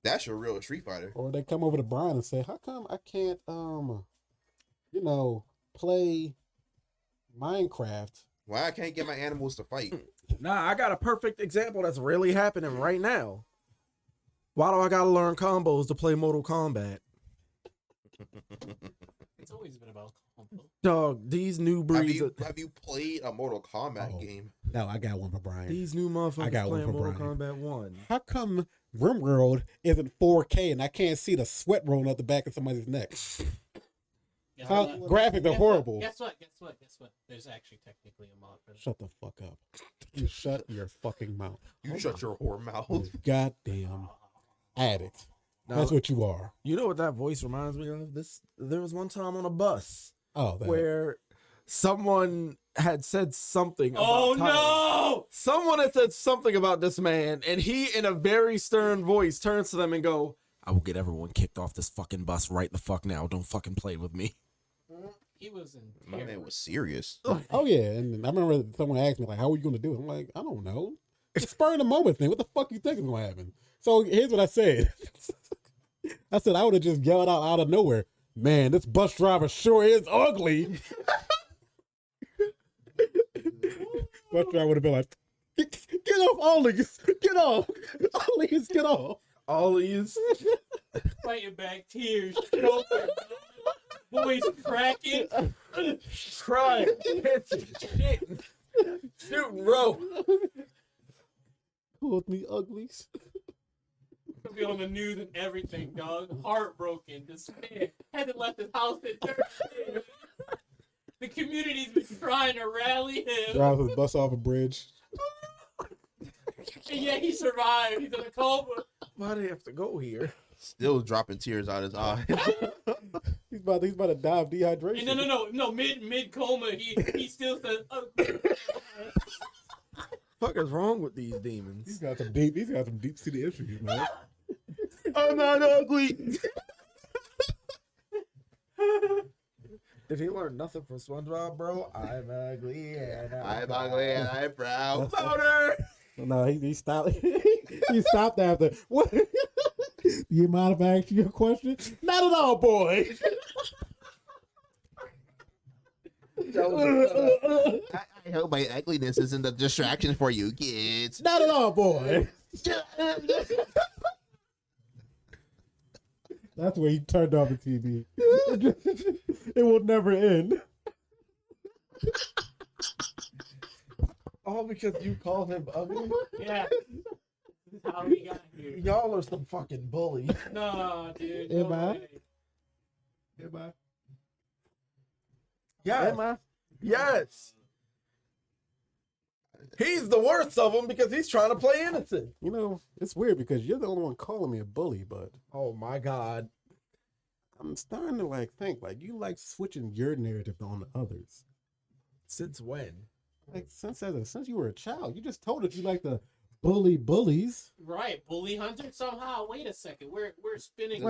That's your real Street Fighter. Or they come over to Brian and say, "How come I can't, play Minecraft?" Why I can't get my animals to fight? Nah, I got a perfect example that's really happening right now. Why do I gotta learn combos to play Mortal Kombat? It's always been about combo. Dog, these new breeds. Have you played a Mortal Kombat game? No, I got one for Brian. These new motherfuckers I got one playing for Mortal Brian. Kombat 1. How come RimWorld isn't 4K and I can't see the sweat rolling up the back of somebody's neck? Guess How what? graphics are Guess horrible. What? Guess what? There's actually technically a mod for that. Shut the fuck up. You shut your fucking mouth. You shut your whore mouth. You goddamn addict. Now, That's what you are. you know what that voice reminds me of? There was one time on a bus Oh, that. where someone had said something. Oh about Tyler. no! Someone had said something about this man, and he, in a very stern voice, turns to them and go, "I will get everyone kicked off this fucking bus right the fuck now. Don't fucking play with me." He was in. My man was serious. Oh, yeah. And I remember someone asked me, like, "How are you going to do it?" I'm like, "I don't know. It's spur of the moment thing. What the fuck you think is going to happen?" So here's what I said. I said, I would have just yelled out of nowhere, "Man, this bus driver sure is ugly." Bus driver would have been like, get off, Ollies. Get off. Ollies, get off. Ollies. Fighting back, tears, choking, voice cracking. Crying. Shit. Shooting rope. Called me uglies. He'll be on the news and everything, dog. Heartbroken, despair. Hasn't left his house in 30 years. The community's been trying to rally him. Drives his bus off a bridge. And yet he survived. He's in a coma. Why do you have to go here? Still dropping tears out his eyes. He's about to die of dehydration. And no. Mid coma, he still says, "Oh." Fuck is wrong with these demons? He's got some deep seated issues, man. I'm not ugly. Did he learn nothing from SpongeBob, bro? I'm ugly and I'm ugly and I'm proud. Louder! No, he stopped. He stopped after. What? Do you mind if I ask you a question? Not at all, boy. I hope my ugliness isn't a distraction for you kids. Not at all, boy. That's where he turned off the TV. It will never end. All because you called him ugly? Yeah. This is how we got here. Y'all are some fucking bullies. No, dude. Am no I? way. Goodbye. Yes. Yes. He's the worst of them because he's trying to play innocent. You know, it's weird because you're the only one calling me a bully, but Oh my God. I'm starting to think you like switching your narrative on others. Since when? Like since you were a child, you just told us you like to bully bullies. Right, bully hunter somehow. Wait a second, we're spinning.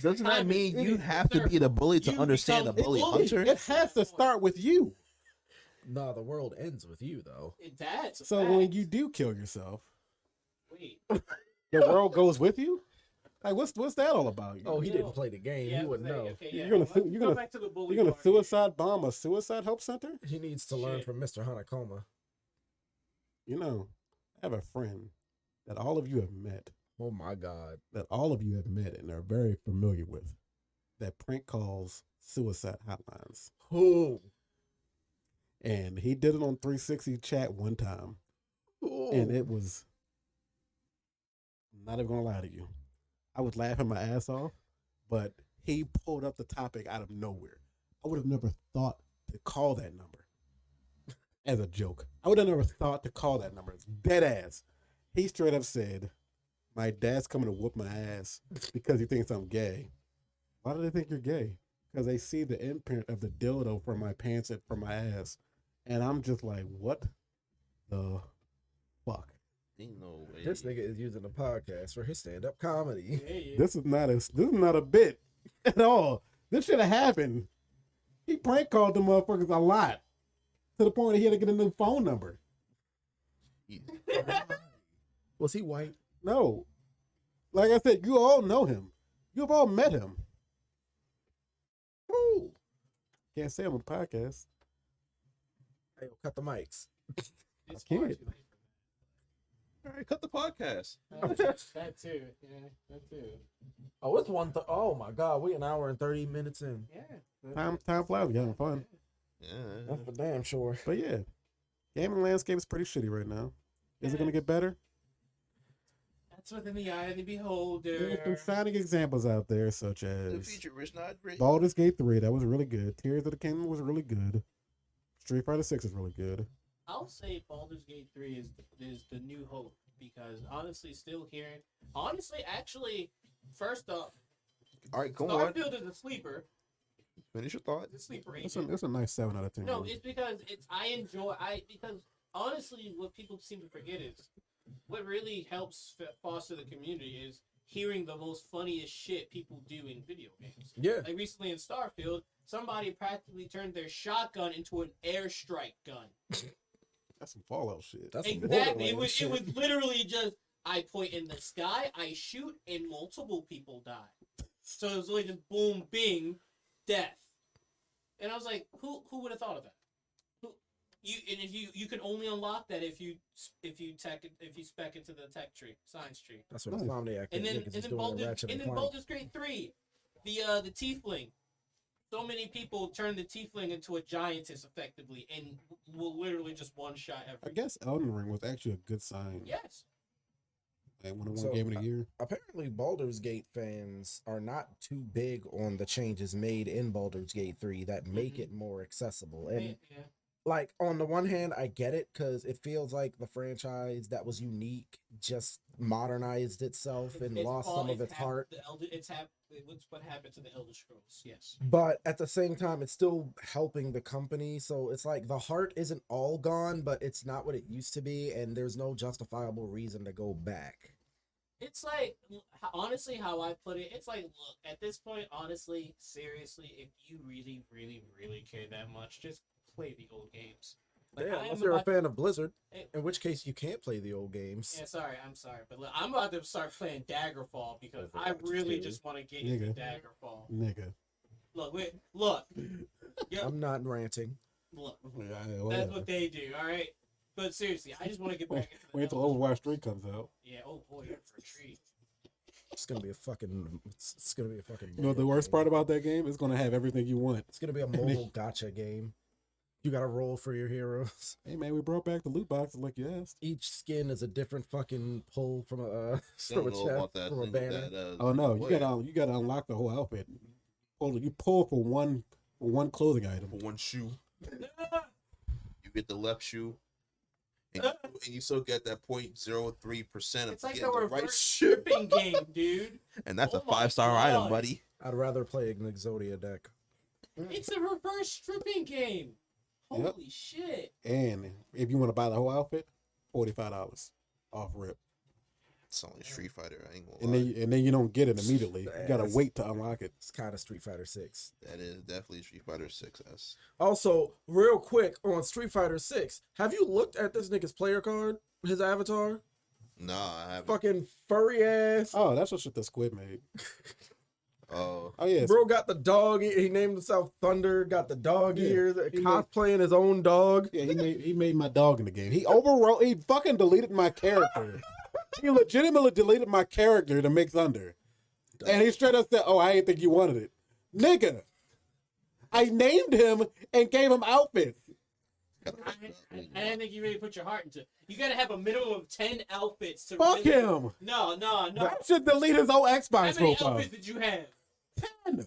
Doesn't that mean you have to be the bully to You understand the become bully bully. hunter? It has to start with you. Nah, the world ends with you though. That's a So fact. when you do kill yourself, Wait, the world goes with you. Like, what's that all about? Oh, he No. didn't play the game. Yeah, He wouldn't know. Okay, You're yeah. gonna Let's sue- you're go gonna- back to the bully You're gonna part. suicide bomb a suicide help center? He needs to learn Shit. from Mr. Hanakoma. You know, I have a friend that all of you have met, Oh my God. and are very familiar with, that prank calls suicide hotlines. Who? And he did it on 360 chat one time. And it was, I'm not even gonna lie to you, I was laughing my ass off, but he pulled up the topic out of nowhere. I would have never thought to call that number as a joke. I would have never thought to call that number. It's dead ass. He straight up said, "My dad's coming to whoop my ass because he thinks I'm gay." Why do they think you're gay? Because they see the imprint of the dildo from my pants and from my ass. And I'm just like, what the fuck? Ain't no way. This nigga is using the podcast for his stand-up comedy. Yeah, yeah. This is not a bit at all. This should have happened. He prank called the motherfuckers a lot to the point that he had to get a new phone number. Was he white? No, like I said, you all know him. You've all met him. Ooh. Can't say him on the podcast. Hey, cut the mics. It's I far can't. too late All right, cut the podcast. for that. That too. Yeah, that too. Oh, it's oh my God, we an hour and 30 minutes in. Yeah. Time flies. We having fun. Yeah. That's for damn sure. But yeah, gaming landscape is pretty shitty right now. Is it gonna get better? That's within the eye of the beholder. There's some shining examples out there, such The as future is not great. Baldur's Gate 3. That was really good. Tears of the Kingdom was really good. Street Fighter 6 is really good. I'll say Baldur's Gate 3 is the new hope because honestly, actually, first off, All right, go on. Starfield is a sleeper. Finish your thought. It's a sleeper. It's agent. a nice 7 out of 10. No, it's because because honestly, what people seem to forget is what really helps foster the community is hearing the most funniest shit people do in video games. Yeah. Like recently in Starfield, somebody practically turned their shotgun into an airstrike gun. That's some Fallout shit. That's some Exactly. It Borderlands was shit. literally just I point in the sky, I shoot, and multiple people die. So it was like just boom, bing, death. And I was like, who would have thought of that? If you can only unlock that if you spec into the tech tree, science tree. That's what Nice. Insomniac And then niggas is doing in Baldur's, Ratchet and and then Clank. Baldur's Gate 3, the tiefling. So many people turn the tiefling into a giantess effectively, and will literally just one shot I every. guess Elden Ring was actually a good sign. Yes. Like one So, game of the year. Apparently, Baldur's Gate fans are not too big on the changes made in Baldur's Gate 3 that make Mhm. it more accessible. And Yeah. like on the one hand, I get it because it feels like the franchise that was unique just modernized itself and lost some of its heart. What's what happened to the Elder Scrolls? Yes. But at the same time, it's still helping the company. So it's like the heart isn't all gone, but it's not what it used to be, and there's no justifiable reason to go back. It's like honestly how I put it. It's like look at this point, honestly, seriously, if you really, really, really care that much, just play the old games. Like, Yeah, I unless am you're a about- fan of Blizzard, Hey. in which case you can't play the old games. Yeah, I'm sorry, but look, I'm about to start playing Daggerfall because I Overwatch really 2. just want to get into Nigga. Daggerfall. Nigga. Look. Yep, I'm not ranting. look. Yeah, That's whatever. what they do. All right, but seriously, I just want to get back into the Wait till Elder Overwatch 3 comes out. Yeah. Oh boy, you're in for a treat. It's gonna be a fucking. It's gonna be a fucking. You know what the worst part about that game? It's going to have everything you want. It's gonna be a mobile gotcha game. You gotta roll for your heroes. Hey, man, we brought back the loot boxes like you asked. Each skin is a different fucking pull from a Still from a don't know about chest, that from a thing banner. that, Oh, no. what? You gotta unlock the whole outfit. You pull for one clothing item. For one shoe. You get the left shoe. And you still get that 0.03% of It's like getting the the right reverse shoe. stripping game, dude. And that's Oh a my 5-star item, God. buddy. I'd rather play an Exodia deck. It's a reverse stripping game. Yep. Holy shit. And if you want to buy the whole outfit, $45 off rip. It's only Street Fighter. I ain't gonna And lie. then you don't get it immediately. You gotta Yes. wait to unlock it. It's kind of Street Fighter 6. That is definitely Street Fighter 6S. Also, real quick on Street Fighter 6, have you looked at this nigga's player card? His avatar? Nah, I haven't. Fucking furry ass. Oh, that's what shit the squid made. Oh, Oh yeah, Bro got the dog. He named himself Thunder. Got the dog Yeah, ears. he Cosplaying his own dog. yeah. He made my dog in the game. He overwrote. He fucking deleted my character. He legitimately deleted my character to make Thunder, and he straight up said, "Oh, I didn't think you wanted it, nigga." I named him and gave him outfits. I didn't think you really put your heart into it. You gotta have a minimum of 10 outfits to Fuck really... him. No. That should delete his whole How Xbox many profile. outfits did you have? 10.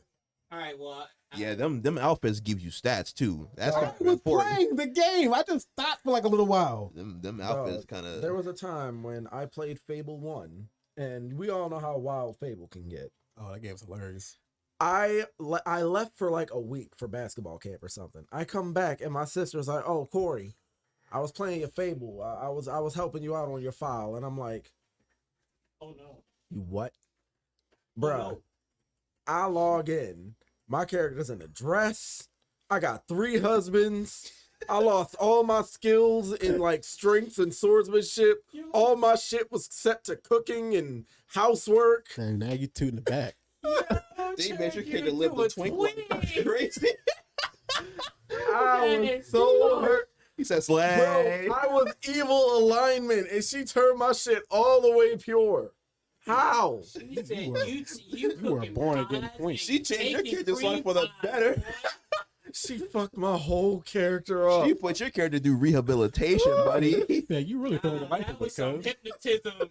Alright, well... yeah, them outfits give you stats too. That's I kind of was important. playing the game. I just stopped for like a little while. Them outfits kind of. There was a time when I played Fable 1, and we all know how wild Fable can get. Oh, that game's hilarious. I left for like a week for basketball camp or something. I come back and my sister's like, "Oh, Corey, I was playing your Fable. I was helping you out on your file," and I'm like, Oh no. "You what, Oh, bro?" no. I log in. My character's in a dress. I got 3 husbands. I lost all my skills in like strength and swordsmanship. All my shit was set to cooking and housework. And now you two in the back. They made your kid live the twinkle. Crazy. I was so hurt. He said, Bro, "Slay." I was evil alignment, and she turned my shit all the way pure. How? You said You were- you were cooking born again pies queen. and She changed your making kid's life cream for the pies, better. boy. She fucked my whole character up. She put your character through rehabilitation, buddy. Yeah, you really throw the life That away, was some cuz. hypnotism,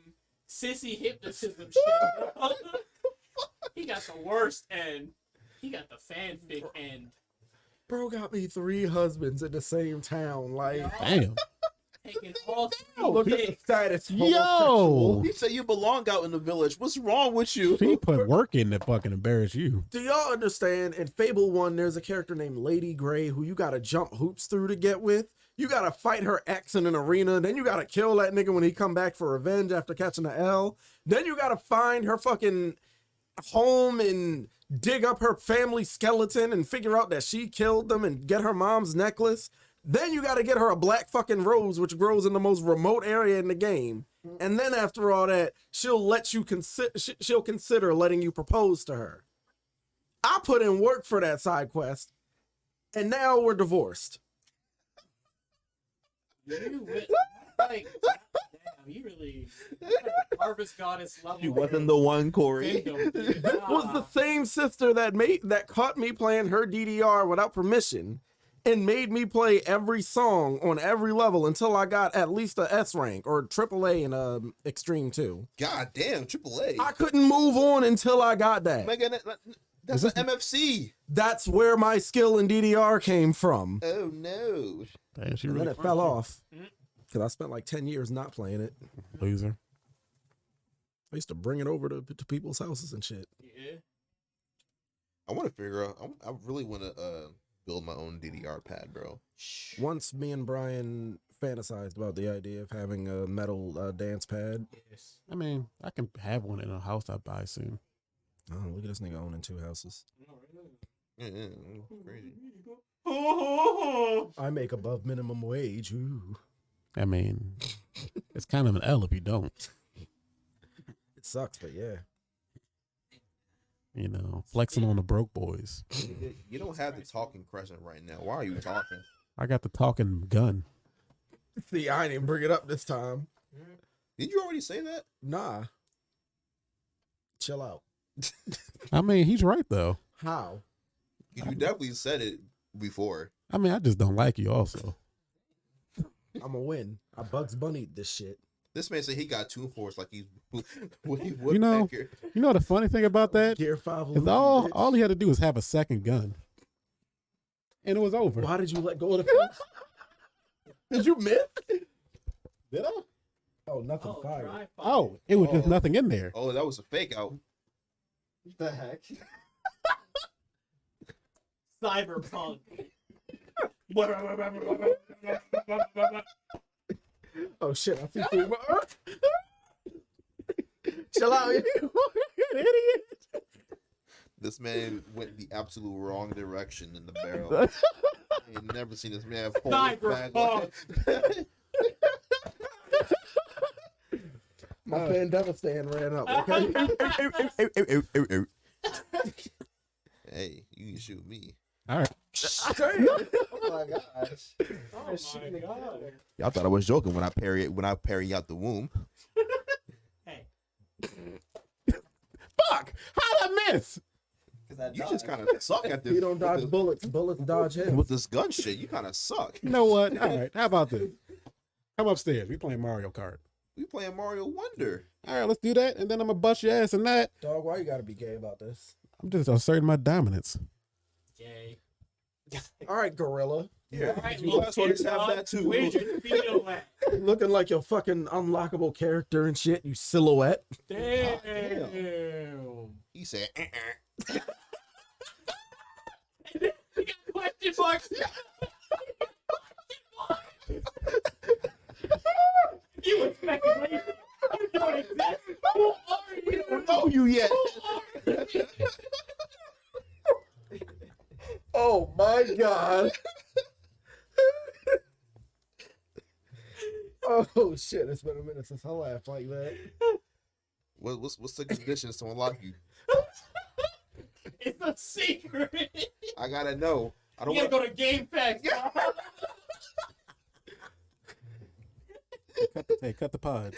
sissy hypnotism shit. He got the worst end. He got the fanfic end. Bro got me 3 husbands in the same town. Like, Damn. Taking all look at the three status. Yo! He said you belong out in the village. What's wrong with you? She put work in to fucking embarrass you. Do y'all understand? In Fable 1, there's a character named Lady Grey who you gotta jump hoops through to get with. You gotta fight her ex in an arena. Then you gotta kill that nigga when he come back for revenge after catching a L. Then you gotta find her fucking home and dig up her family skeleton and figure out that she killed them and get her mom's necklace. Then you gotta get her a black fucking rose, which grows in the most remote area in the game. And then after all that, she'll let you she'll consider letting you propose to her. I put in work for that side quest, and now we're divorced. You like, damn, you really harvest goddess level. You wasn't the one, Corey. This was the same sister that caught me playing her DDR without permission and made me play every song on every level until I got at least a S rank or AAA in Extreme 2. God damn, AAA. I couldn't move on until I got that. That's an MFC. That's where my skill in DDR came from. Oh no. Damn, she And really then it fell off because I spent like 10 years not playing it. loser. I used to bring it over to people's houses and shit. Yeah. I want to figure out. I really want to build my own DDR pad, bro. Once me and Brian fantasized about the idea of having a metal dance pad. Yes. I mean, I can have one in a house I buy soon. Oh, look at this nigga owning 2 houses. Yeah, crazy. I make above minimum wage. Ooh. I mean, it's kind of an L if you don't. It sucks, but yeah. You know, flexing on the broke boys. You don't have the talking crescent right now. Why are you talking? I got the talking gun. See, I didn't bring it up this time. Did you already say that? Nah. Chill out. I mean, he's right though. How? You definitely said it before. I mean, I just don't like you also. I'm gonna win. I Bugs Bunny this shit. This man said he got 2 force like he's You know, you know the funny thing about that? Gear 5. Is all he had to do was have a second gun. And it was over. Why did you let go of the first? Did you miss? Did I? Oh, nothing Oh, fired. dry fire. Oh, it was just nothing in there. Oh, that was a fake out. What the heck? Cyberpunk. Oh shit, I see through my earth. Chill out, you fucking idiot. This man went the absolute wrong direction in the barrel. I ain't never seen this man hold his bag like that. Pandemic stand ran up. Okay. Hey, you can shoot me. All right. Oh my gosh. Oh my god. Y'all thought I was joking when I parry out the womb. Hey, Fuck! How'd I miss? You just kind of suck at this. He don't dodge bullets. Bullets dodge him. With this gun shit, you kind of suck. You know what? All right. How about this? Come upstairs. We playing Mario Kart. We playing Mario Wonder. All right, let's do that, and then I'm gonna bust your ass in that. Dog, why you gotta be gay about this? I'm just asserting my dominance. yay. All right, gorilla. Yeah, All right, you look, guys always kid, have dog, that too. Where's your feel at? Looking like your fucking unlockable character and shit. You silhouette. Damn. He said, You got question marks. You expect me? You don't exist. Who are you? "We don't know you yet." Oh my god. Oh shit! It's been a minute since I laughed like that. What's the conditions to unlock you? It's a secret. I gotta know. I don't You gotta want. go to Game Pass. Hey, cut the pod.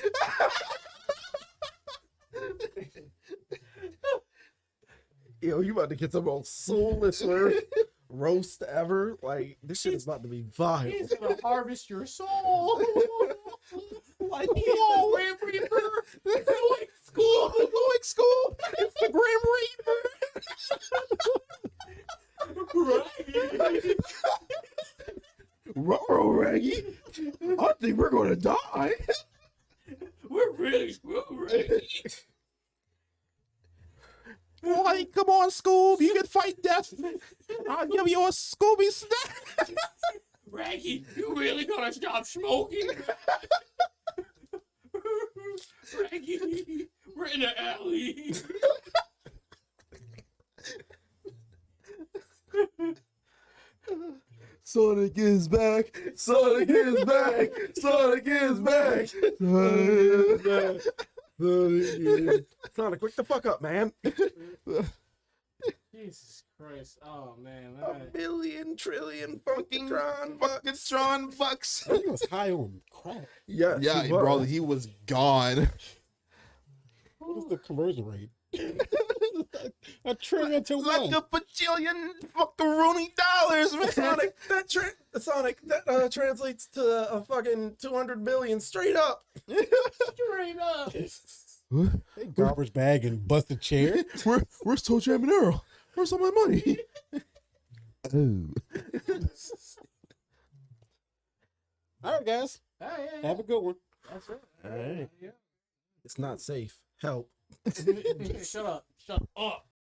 Yo, you about to get the most soulless roast ever? Like this shit is about to be vile. He's gonna harvest your soul. Like, yo, Grim Reaper. Going school. Going school. It's the Grim Reaper. Ruh-roh, Raggy. I think we're gonna die. We're really screwed, right? Boy, come on, Scoob. You can fight death. I'll give you a Scooby snack. Raggy, you really gonna stop smoking? Raggy, we're in the alley. Sonic is back. Sonic is back. Sonic is back. Sonic is back. Sonic, wake the fuck up, man. Jesus Christ. Oh man. A million trillion fucking Tron bucks. He was high on crack. Yeah, Yeah, bro, he was gone. What is the conversion rate? A trillion to Like one. a bajillion fuckaroonie dollars, man. Sonic, that translates to a fucking 200 billion straight up. Straight up. Hey, garbage bag and busted chair. Where's Toe Jam and Earl? Where's all my money? Oh. All right, guys. Have a good one. That's right. Hey. It's not safe. Help. Shut up. Shut up.